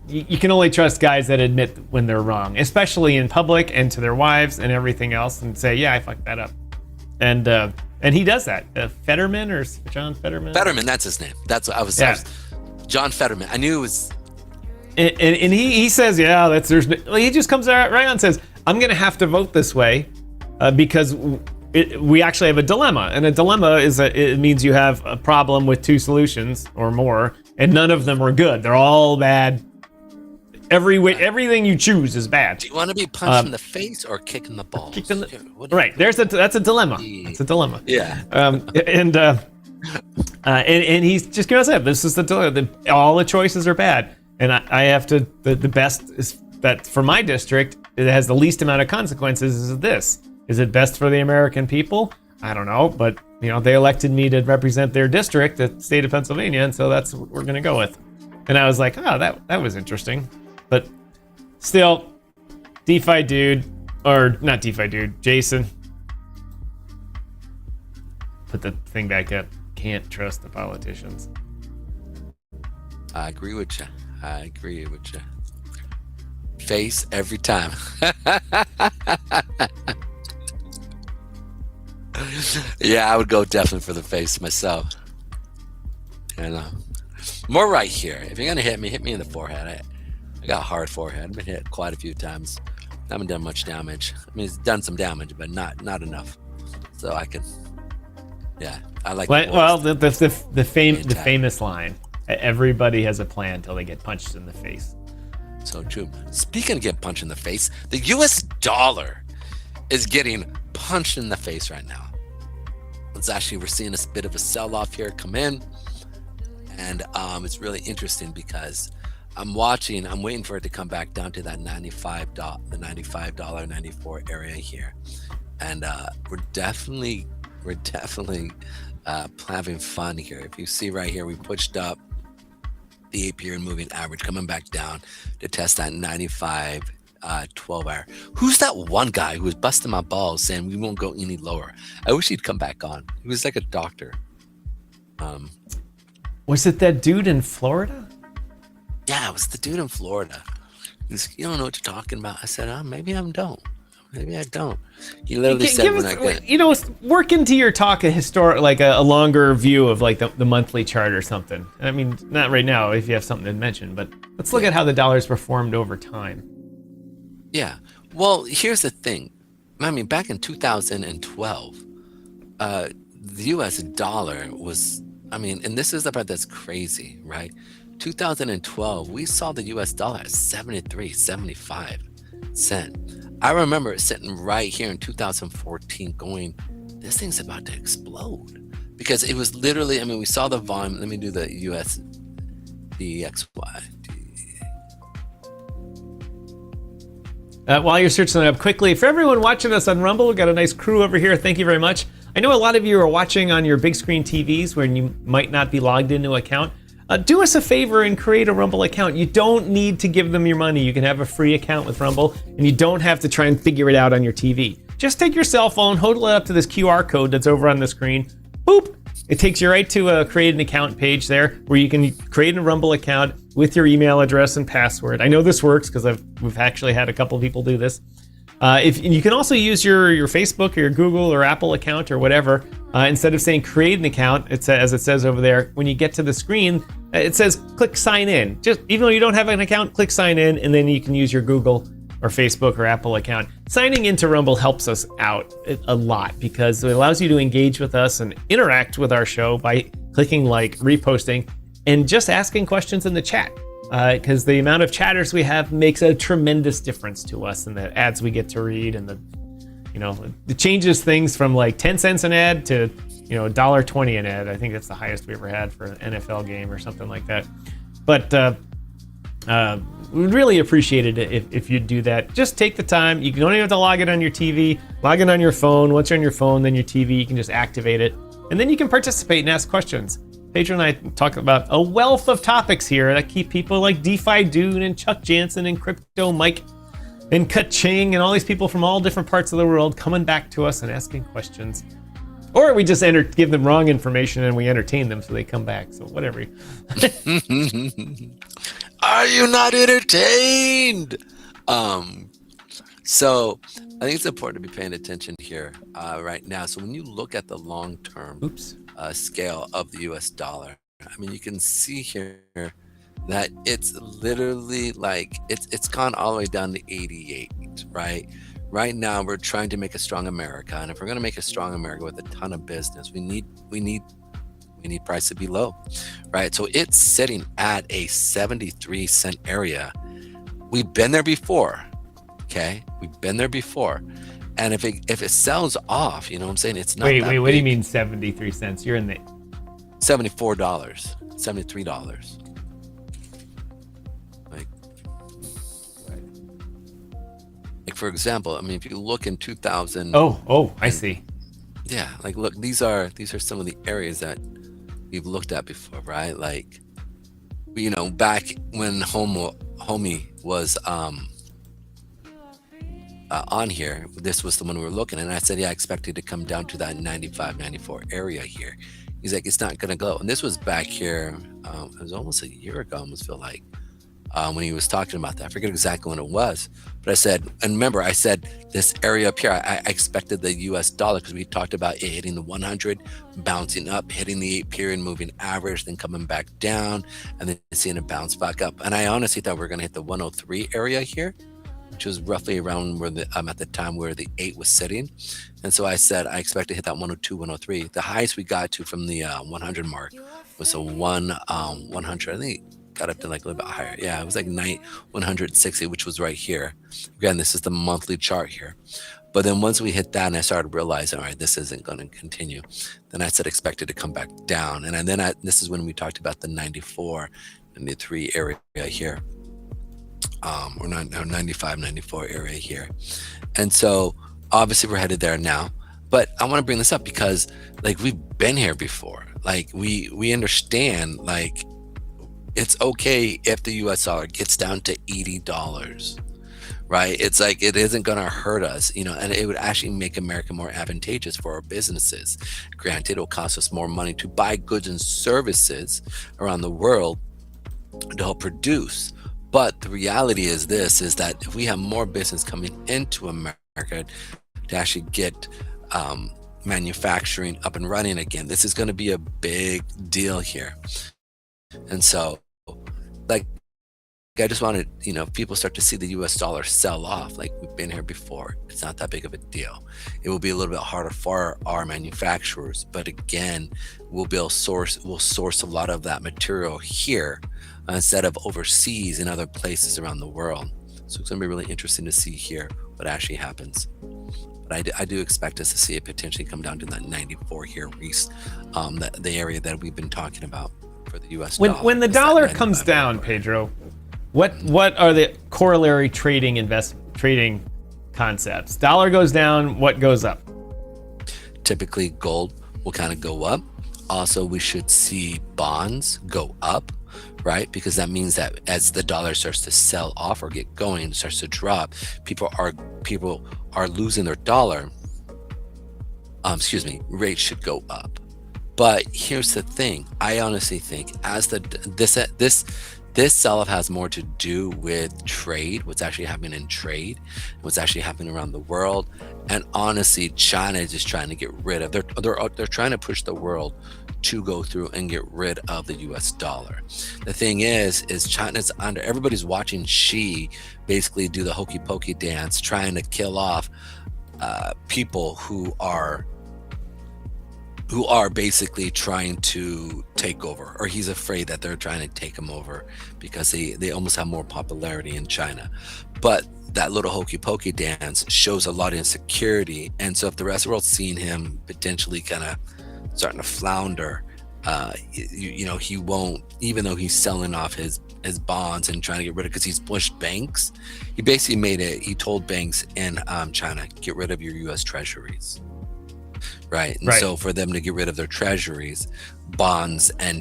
you can only trust guys that admit when they're wrong, especially in public and to their wives and everything else, and say, yeah, I fucked that up. And he does that. Fetterman or John Fetterman? Fetterman, that's his name. That's what I was John Fetterman. I knew it was. And he says, yeah, he just comes right on and says, I'm going to have to vote this way because we actually have a dilemma. And a dilemma it means you have a problem with two solutions or more, and none of them are good. They're all bad. Everything you choose is bad. Do you want to be punched in the face or kicking the balls? Right. That's a dilemma. It's a dilemma. Yeah. And he's just going to say, this is the dilemma. All the choices are bad. And I have to, the best is that for my district, it has the least amount of consequences is this. Is it best for the American people? I don't know, but they elected me to represent their district, the state of Pennsylvania, and so that's what we're gonna go with. And I was like, oh, that was interesting. But still, DeFi dude, or not DeFi dude, Jason. Put the thing back up. Can't trust the politicians. I agree with you. Face every time. Yeah, I would go definitely for the face myself. More right here. If you're gonna hit me in the forehead. I got a hard forehead. I've been hit quite a few times. I haven't done much damage. I mean, it's done some damage, but not enough. So I can. Yeah, I like. Well, the famous line. Everybody has a plan until they get punched in the face. So true. Speaking of getting punched in the face, the U.S. dollar is getting punched in the face right now. We're seeing a bit of a sell-off here come in, and it's really interesting because I'm waiting for it to come back down to that $95, 94 area here, and we're definitely having fun here. If you see right here, we pushed up the 8-year moving average, coming back down to test that 95 12 hour. Who's that one guy who was busting my balls saying we won't go any lower? I wish he'd come back on. He was like a doctor. Was it that dude in Florida? Yeah, it was the dude in Florida. He's, you don't know what you're talking about. I said, maybe I don't. Maybe I don't. He literally said, when I get, work into your talk a historic, like a longer view of like the monthly chart or something. I mean, not right now if you have something to mention, but let's look at how the dollar's performed over time. Yeah. Well, here's the thing. I mean, back in 2012, the U.S. dollar was, I mean, and this is the part that's crazy, right? 2012, we saw the U.S. dollar at 73.75 cents. I remember sitting right here in 2014 going, this thing's about to explode. Because it was literally, I mean, we saw the volume. Let me do the USDXY. While you're searching that up quickly, for everyone watching us on Rumble, we've got a nice crew over here. Thank you very much. I know a lot of you are watching on your big screen TVs where you might not be logged into an account. Do us a favor and create a Rumble account. You don't need to give them your money. You can have a free account with Rumble, and you don't have to try and figure it out on your TV. Just take your cell phone, hold it up to this QR code that's over on the screen. Boop! It takes you right to a create an account page there where you can create a Rumble account with your email address and password. I know this works because we've actually had a couple of people do this. If you can also use your Facebook or your Google or Apple account or whatever. Instead of saying create an account, as it says over there, when you get to the screen, it says click sign in. Just even though you don't have an account, click sign in, and then you can use your Google or Facebook or Apple account. Signing into Rumble helps us out a lot because it allows you to engage with us and interact with our show by clicking like, reposting, and just asking questions in the chat. Because the amount of chatters we have makes a tremendous difference to us, and the ads we get to read, and it changes things from like 10 cents an ad to $1.20 an ad. I think that's the highest we ever had for an NFL game or something like that. But we'd really appreciate it if you'd do that. Just take the time. You don't even have to log it on your TV. Log it on your phone. Once you're on your phone, then your TV, you can just activate it, and then you can participate and ask questions. Pedro and I talk about a wealth of topics here that keep people like DeFi Dude and Chuck Jansen and Crypto Mike and Ka-Ching and all these people from all different parts of the world coming back to us and asking questions. Or we just give them wrong information and we entertain them so they come back. So whatever. Are you not entertained? So I think it's important to be paying attention here right now. So when you look at the long-term scale of the US dollar, I mean, you can see here that it's literally like it's gone all the way down to 88, right? Right now, we're trying to make a strong America, and if we're going to make a strong America with a ton of business, we need price to be low, right? So it's sitting at a 73-cent area. We've been there before, okay? We've been there before. And if it sells off, you know what I'm saying? It's not Wait, that what do you mean 73 cents? You're in the $74, $73. Like for example, I mean, if you look in 2000. I see. Yeah, like look, these are some of the areas that we've looked at before, right? Like, back when Homie was on here, this was the one we were looking at, and I said, yeah, I expected to come down to that 95, 94 area here. He's like, it's not gonna go. And this was back here, it was almost a year ago, I almost feel like, when he was talking about that. I forget exactly when it was, but I said, and remember, I said this area up here, I expected the US dollar, because we talked about it hitting the 100, bouncing up, hitting the 8-period moving average, then coming back down, and then seeing it bounce back up. And I honestly thought we were gonna hit the 103 area here, which was roughly around where at the time where the 8 was sitting. And so I said, I expect to hit that 102, 103. The highest we got to from the 100 mark was a 100, I think it got up to like a little bit higher. Yeah, it was like 160, which was right here. Again, this is the monthly chart here. But then once we hit that and I started realizing, all right, this isn't going to continue, then I said expected to come back down. And then this is when we talked about the 94 and the 3 area here. Or 95, 94 area here. And so obviously we're headed there now, but I want to bring this up because like we've been here before. Like we understand, like it's okay if the US dollar gets down to $80, right? It's like, it isn't going to hurt us, and it would actually make America more advantageous for our businesses. Granted, it'll cost us more money to buy goods and services around the world to help produce. But the reality is this, is that if we have more business coming into America to actually get manufacturing up and running again, this is going to be a big deal here. And so, like, I just wanted, if people start to see the US dollar sell off, like we've been here before, it's not that big of a deal. It will be a little bit harder for our manufacturers, but again, we'll source a lot of that material here instead of overseas in other places around the world. So it's going to be really interesting to see here what actually happens. But I do expect us to see it potentially come down to that 94 here, the area that we've been talking about for the US dollar. When the dollar comes down, Pedro, what are the corollary trading concepts? Dollar goes down, what goes up? Typically, gold will kind of go up. Also, we should see bonds go up, right? Because that means that as the dollar starts to sell off or get going, starts to drop, people are losing their dollar. Rates should go up. But here's the thing: I honestly think as this sell-off has more to do with trade, what's actually happening in trade, what's actually happening around the world. And honestly, China is just trying to get rid of, they're trying to push the world to go through and get rid of the US dollar. The thing is China's everybody's watching Xi basically do the hokey pokey dance, trying to kill off people who are basically trying to take over, or he's afraid that they're trying to take him over because they almost have more popularity in China. But that little hokey pokey dance shows a lot of insecurity. And so if the rest of the world's seeing him potentially kind of starting to flounder, he won't, even though he's selling off his bonds and trying to get rid of, because he's pushed banks. He basically he told banks in China, get rid of your US treasuries. Right. And so for them to get rid of their treasuries, bonds and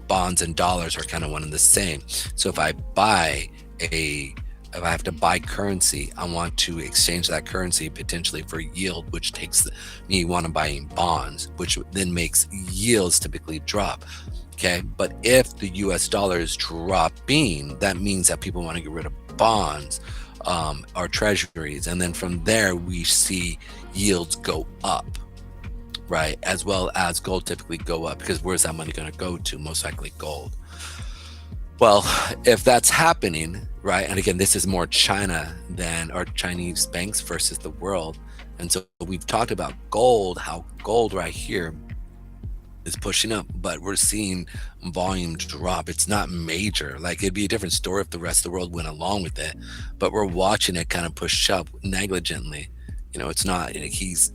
bonds and dollars are kind of one and the same. So if I have to buy currency, I want to exchange that currency potentially for yield, which takes me want to buy bonds, which then makes yields typically drop. Okay. But if the US dollar is dropping, that means that people want to get rid of bonds, our treasuries, and then from there we see yields go up, right? As well as gold typically go up, because where's that money going to go to? Most likely gold. Well, if that's happening, right, and again, this is more China than our Chinese banks versus the world, and so we've talked about gold, how gold right here is pushing up, but we're seeing volume drop. It's not major. Like, it'd be a different story if the rest of the world went along with it, but we're watching it kind of push up negligently. It's not, he's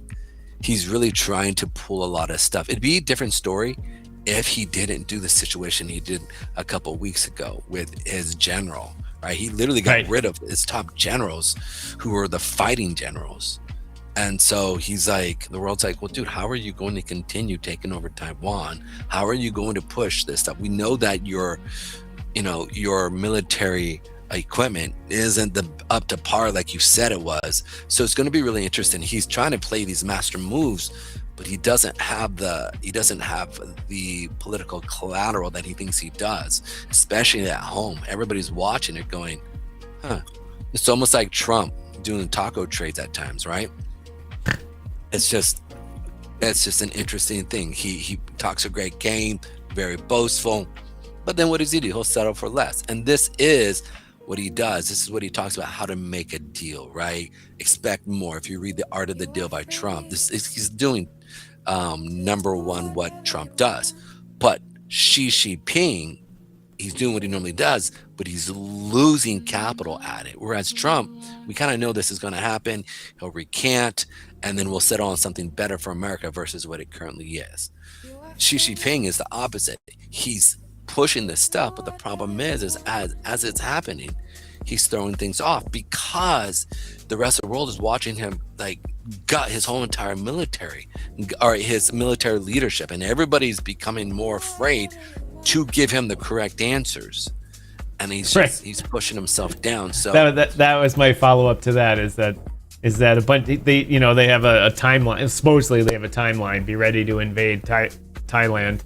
really trying to pull a lot of stuff. It'd be a different story if he didn't do the situation he did a couple of weeks ago with his general, right? He literally got rid of his top generals, who were the fighting generals. And so he's like, the world's like, well, dude, how are you going to continue taking over Taiwan? How are you going to push this stuff? We know that your military equipment isn't up to par like you said it was. So it's going to be really interesting. He's trying to play these master moves, but he doesn't have the political collateral that he thinks he does, especially at home. Everybody's watching it going, It's almost like Trump doing taco trades at times, right? It's just an interesting thing. He talks a great game, very boastful, but then what does he do? He'll settle for less. And this is what he does. This is what he talks about, how to make a deal, right? Expect more. If you read The Art of the Deal by Trump, he's doing number one what Trump does. But Xi Jinping, he's doing what he normally does, but he's losing capital at it. Whereas Trump, we kind of know this is going to happen. He'll recant, and then we'll settle on something better for America versus what it currently is. Xi Jinping is the opposite. He's pushing this stuff, but the problem is as it's happening, he's throwing things off because the rest of the world is watching him like gut his whole entire military, or his military leadership, and everybody's becoming more afraid to give him the correct answers, and he's pushing himself down. So that was my follow-up to that. Is that a bunch? They have a timeline. Supposedly they have a timeline. Be ready to invade Taiwan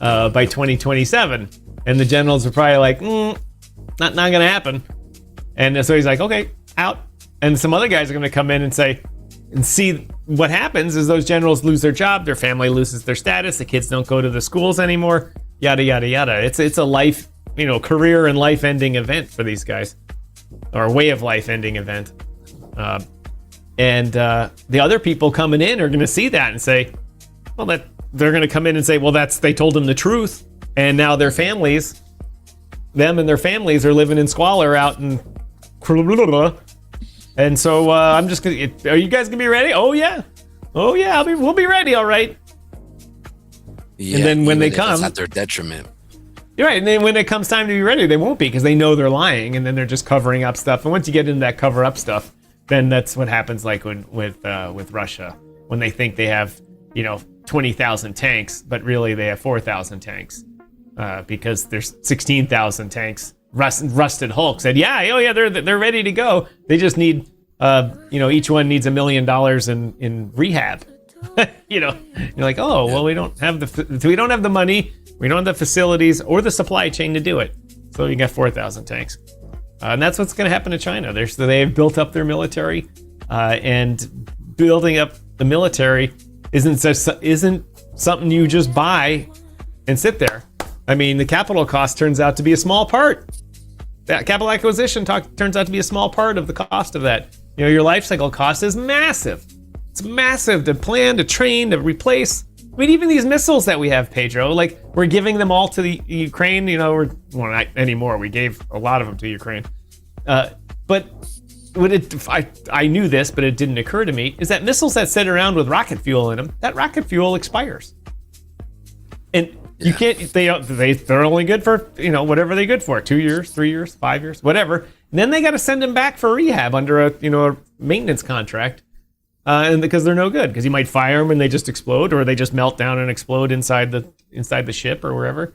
by 2027. And the generals are probably like, not going to happen. And so he's like, okay, out. And some other guys are going to come in and say, and see what happens is those generals lose their job, their family loses their status, the kids don't go to the schools anymore, yada, yada, yada. It's a life, career and life ending event for these guys, or way of life ending event. And the other people coming in are going to see that and say, well, that they're going to come in and say, well, they told them the truth. And now their families, them and their families are living in squalor out in. And so I'm just going to, are you guys going to be ready? Oh, yeah. We'll be ready. All right. Yeah, and then when they come. It's at their detriment. You're right. And then when it comes time to be ready, they won't be because they know they're lying. And then they're just covering up stuff. And once you get into that cover up stuff, then that's what happens like with Russia. When they think they have, 20,000 tanks, but really they have 4,000 tanks. Because there's 16,000 tanks. Rusted Hulk said, they're ready to go. They just need, each one needs $1 million in rehab. You're like, oh, well, we don't have the money, we don't have the facilities or the supply chain to do it. So you got 4,000 tanks, and that's what's going to happen to China. They've built up their military, and building up the military isn't something you just buy and sit there. I mean, the capital cost turns out to be a small part. That capital acquisition turns out to be a small part of the cost of that. Your life cycle cost is massive. It's massive to plan, to train, to replace. I mean, even these missiles that we have, Pedro, like we're giving them all to the Ukraine. Not anymore. We gave a lot of them to Ukraine. But I knew this, but it didn't occur to me, is that missiles that sit around with rocket fuel in them, that rocket fuel expires. And you can't, they're only good for, whatever they're good for, 2 years, 3 years, 5 years, whatever. And then they got to send them back for rehab under a maintenance contract. And because they're no good, because you might fire them and they just explode, or they just melt down and explode inside the ship or wherever.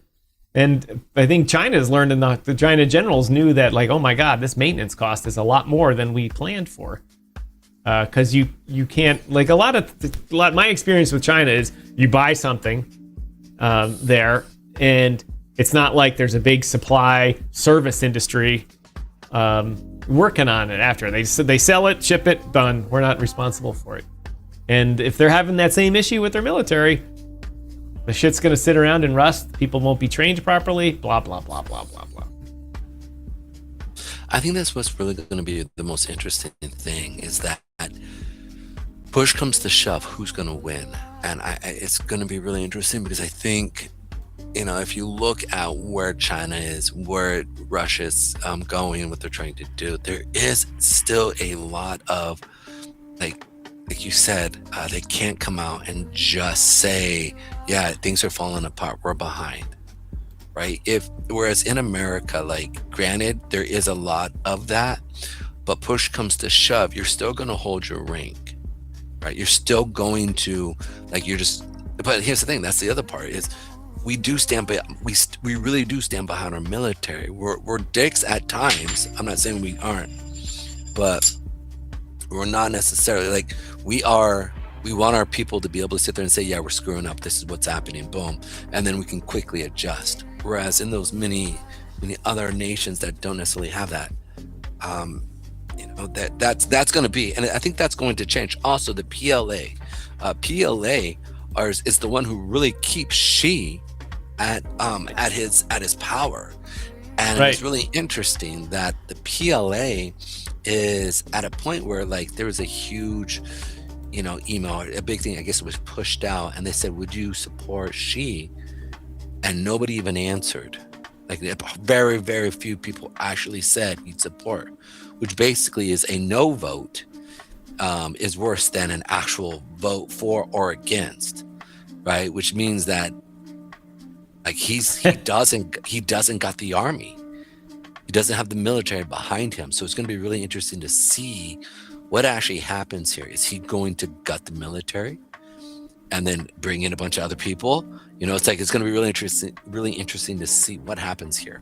And I think China's learned, and the China generals knew that, like, oh my God, this maintenance cost is a lot more than we planned for. Because you can't, like my experience with China is you buy something there, and it's not like there's a big supply service industry working on it after. They sell it, ship it, done. We're not responsible for it. And if they're having that same issue with their military, the shit's going to sit around and rust. People won't be trained properly, blah, blah, blah, blah, blah, blah. I think that's what's really going to be the most interesting thing, is that push comes to shove, who's going to win? And it's going to be really interesting, because I think, if you look at where China is, where Russia's going, what they're trying to do, there is still a lot of, like you said, they can't come out and just say, yeah, things are falling apart, we're behind, right? Whereas in America, like, granted, there is a lot of that, but push comes to shove, you're still going to hold your rank, right? You're still going to, like, but here's the thing, that's the other part, is we really do stand behind our military. We're dicks at times. I'm not saying we aren't, but we're not necessarily, like, we want our people to be able to sit there and say, yeah, we're screwing up, this is what's happening, boom, and then we can quickly adjust. Whereas in those many other nations that don't necessarily have that, that's going to be, and I think that's going to change. Also, the PLA is the one who really keeps Xi at his power, and right. It's really interesting that the PLA is at a point where, like, there was a huge, email, a big thing, I guess it was pushed out, and they said, would you support Xi? And nobody even answered. Like, very, very few people actually said you'd support, which basically is a no vote is worse than an actual vote for or against, right? Which means that, like, he doesn't got the army. He doesn't have the military behind him. So it's going to be really interesting to see what actually happens here. Is he going to gut the military and then bring in a bunch of other people? It's going to be really interesting to see what happens here.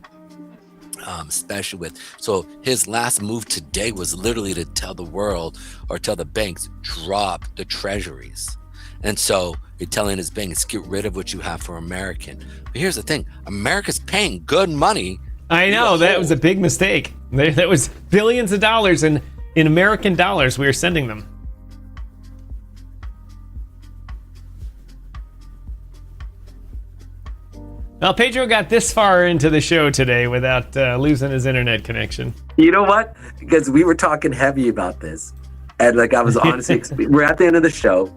Especially so his last move today was literally to tell the world, or tell the banks, drop the treasuries. And so you're telling his banks, get rid of what you have for American. But here's the thing, America's paying good money. I know, that was a big mistake. That was billions of dollars in American dollars we were sending them. Well, Pedro got this far into the show today without losing his internet connection. You know what? Because we were talking heavy about this. And like I was honestly, we're at the end of the show.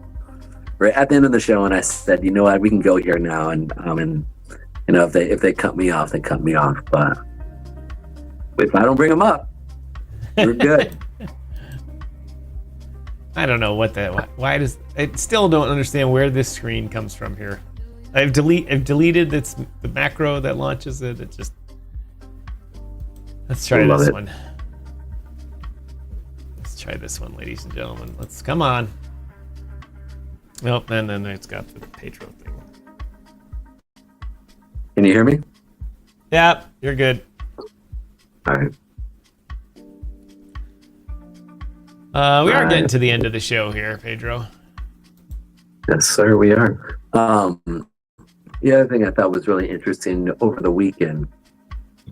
And I said, you know what, we can go here now. And you know, if they cut me off, they cut me off. But if I don't bring them up, we're good. I don't know why does I still don't understand where this screen comes from here. I've deleted the macro that launches it. It just, let's try this one. Let's try this one, ladies and gentlemen. Let's come on. Nope, and then it's got the Pedro thing. Can you hear me? Yeah, you're good. All right. We are getting to the end of the show here, Pedro. Yes, sir, we are. The other thing I thought was really interesting over the weekend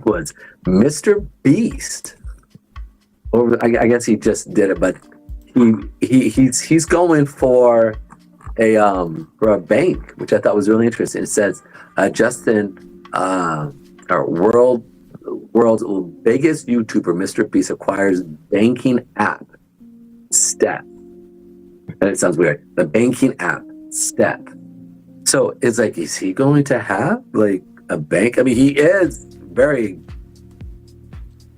was Mr. Beast. I guess he just did it, but he's going for a bank, which I thought was really interesting. It says Justin, our world's biggest YouTuber, Mr. Beast, acquires banking app Step. And it sounds weird. The banking app Step. So it's like, is he going to have like a bank? I mean, he is very,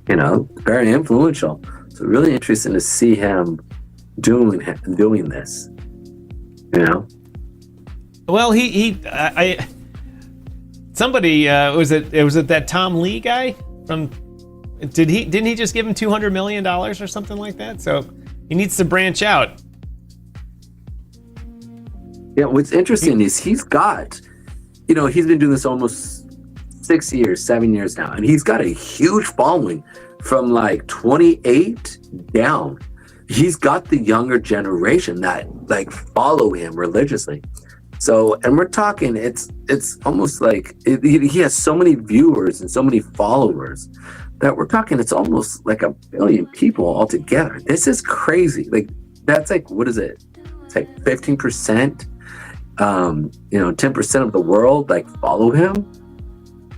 very influential. So really interesting to see him doing this. Well, somebody was it that Tom Lee guy from? Didn't he just give him $200 million or something like that? So he needs to branch out. Yeah, what's interesting is he's got, he's been doing this almost 7 years now, and he's got a huge following from like 28 down. He's got the younger generation that like follow him religiously. So, and we're talking, it's almost like he has so many viewers and so many followers that we're talking, it's almost like 1 billion people altogether. This is crazy. Like, that's like, what is it? It's like 15%. 10% of the world like follow him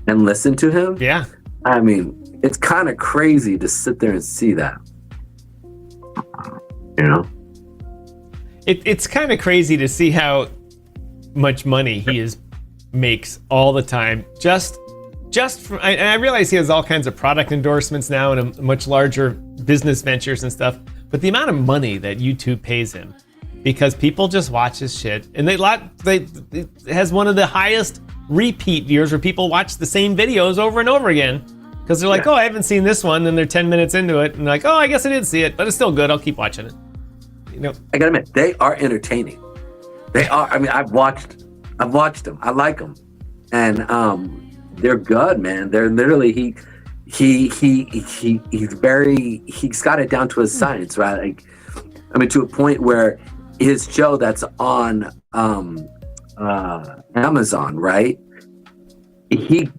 and listen to him. Yeah. I mean, it's kind of crazy to sit there and see that. It's kind of crazy to see how much money he makes all the time. Just from, I realize he has all kinds of product endorsements now and a much larger business ventures and stuff. But the amount of money that YouTube pays him, because people just watch his shit, and it has one of the highest repeat views where people watch the same videos over and over again because they're like, oh, I haven't seen this one, and they're 10 minutes into it, and they're like, oh, I guess I didn't see it, but it's still good. I'll keep watching it. I gotta admit, they are entertaining. They are. I mean, I've watched them. I like them, and they're good, man. They're literally he's got it down to a science, right? Like, I mean, to a point where his show that's on Amazon, right? He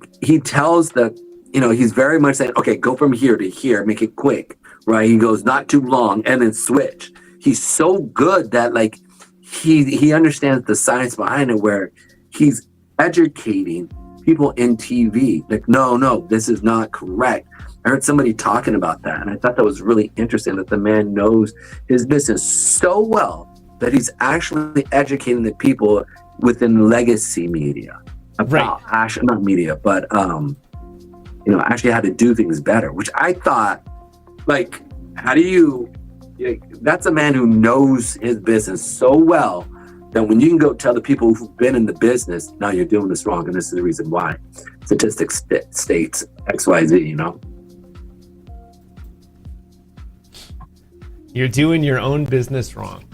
tells he's very much saying, okay, go from here to here, make it quick, right? He goes not too long and then switch. He's so good that like he understands the science behind it, where he's educating people in TV. Like, no, this is not correct. I heard somebody talking about that, and I thought that was really interesting, that the man knows his business so well that he's actually educating the people within legacy media about not media, but actually how to do things better. Which I thought, like, how do you? That's a man who knows his business so well that when you can go tell the people who've been in the business, now you're doing this wrong, and this is the reason why. Statistics states XYZ. You're doing your own business wrong.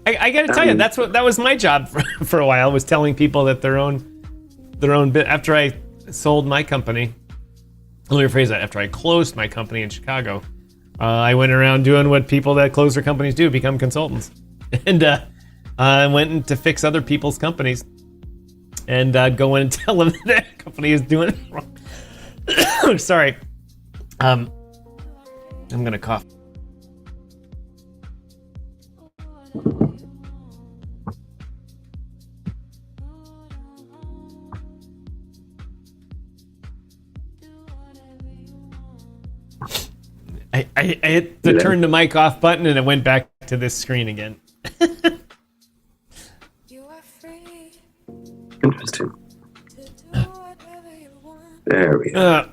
I got to tell you, that was my job for a while, was telling people that their own bit. After I sold my company, let me rephrase that. After I closed my company in Chicago, I went around doing what people that close their companies do, become consultants. And I went in to fix other people's companies and go in and tell them that company is doing it wrong. Sorry. I'm gonna cough. I hit the turn the mic off button and it went back to this screen again. Interesting. There we go.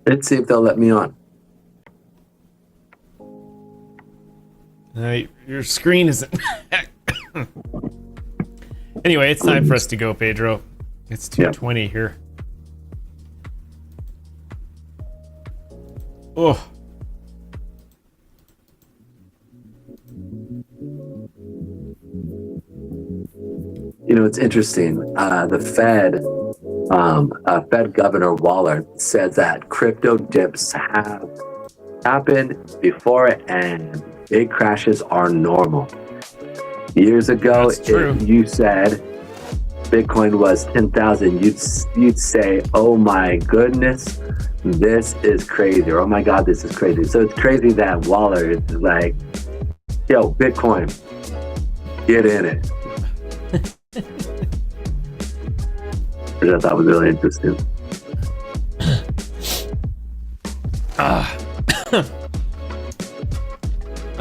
Let's see if they'll let me on. Your screen isn't. Anyway, it's time for us to go, Pedro. It's 2:20 here. Oh. You know, it's interesting. The Fed Governor Wallin said that crypto dips have happened before and big crashes are normal. Years ago, if you said Bitcoin was 10,000, you'd say, "Oh my goodness, this is crazy," or "Oh my God, this is crazy." So it's crazy that Waller is like, "Yo, Bitcoin, get in it." Which I thought was really interesting.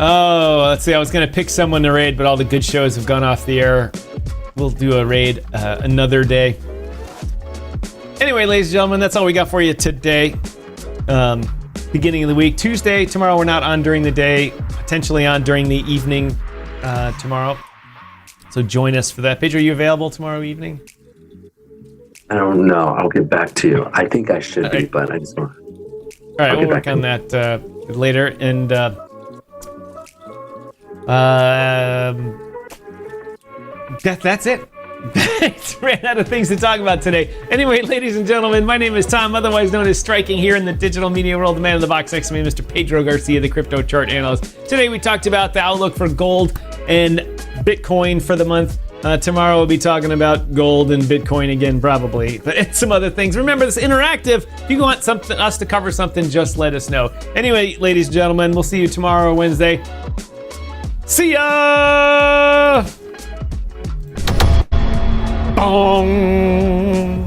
Oh, let's see. I was going to pick someone to raid, but all the good shows have gone off the air. We'll do a raid another day. Anyway, ladies and gentlemen, that's all we got for you today. Beginning of the week. Tuesday, tomorrow we're not on during the day, potentially on during the evening tomorrow. So join us for that. Pedro, are you available tomorrow evening? I don't know. I'll get back to you. I think I should be, but I just want. All right, we'll work on that later. And that's it. Ran out of things to talk about today. Anyway, ladies and gentlemen, my name is Tom, otherwise known as Striking, here in the digital media world. The man in the box next to me, Mr. Pedro Garcia, the crypto chart analyst. Today we talked about the outlook for gold and Bitcoin for the month. Tomorrow we'll be talking about gold and Bitcoin again, probably, but some other things. Remember, this is interactive. If you want us to cover something, just let us know. Anyway, ladies and gentlemen, we'll see you tomorrow, Wednesday. See ya! Bong!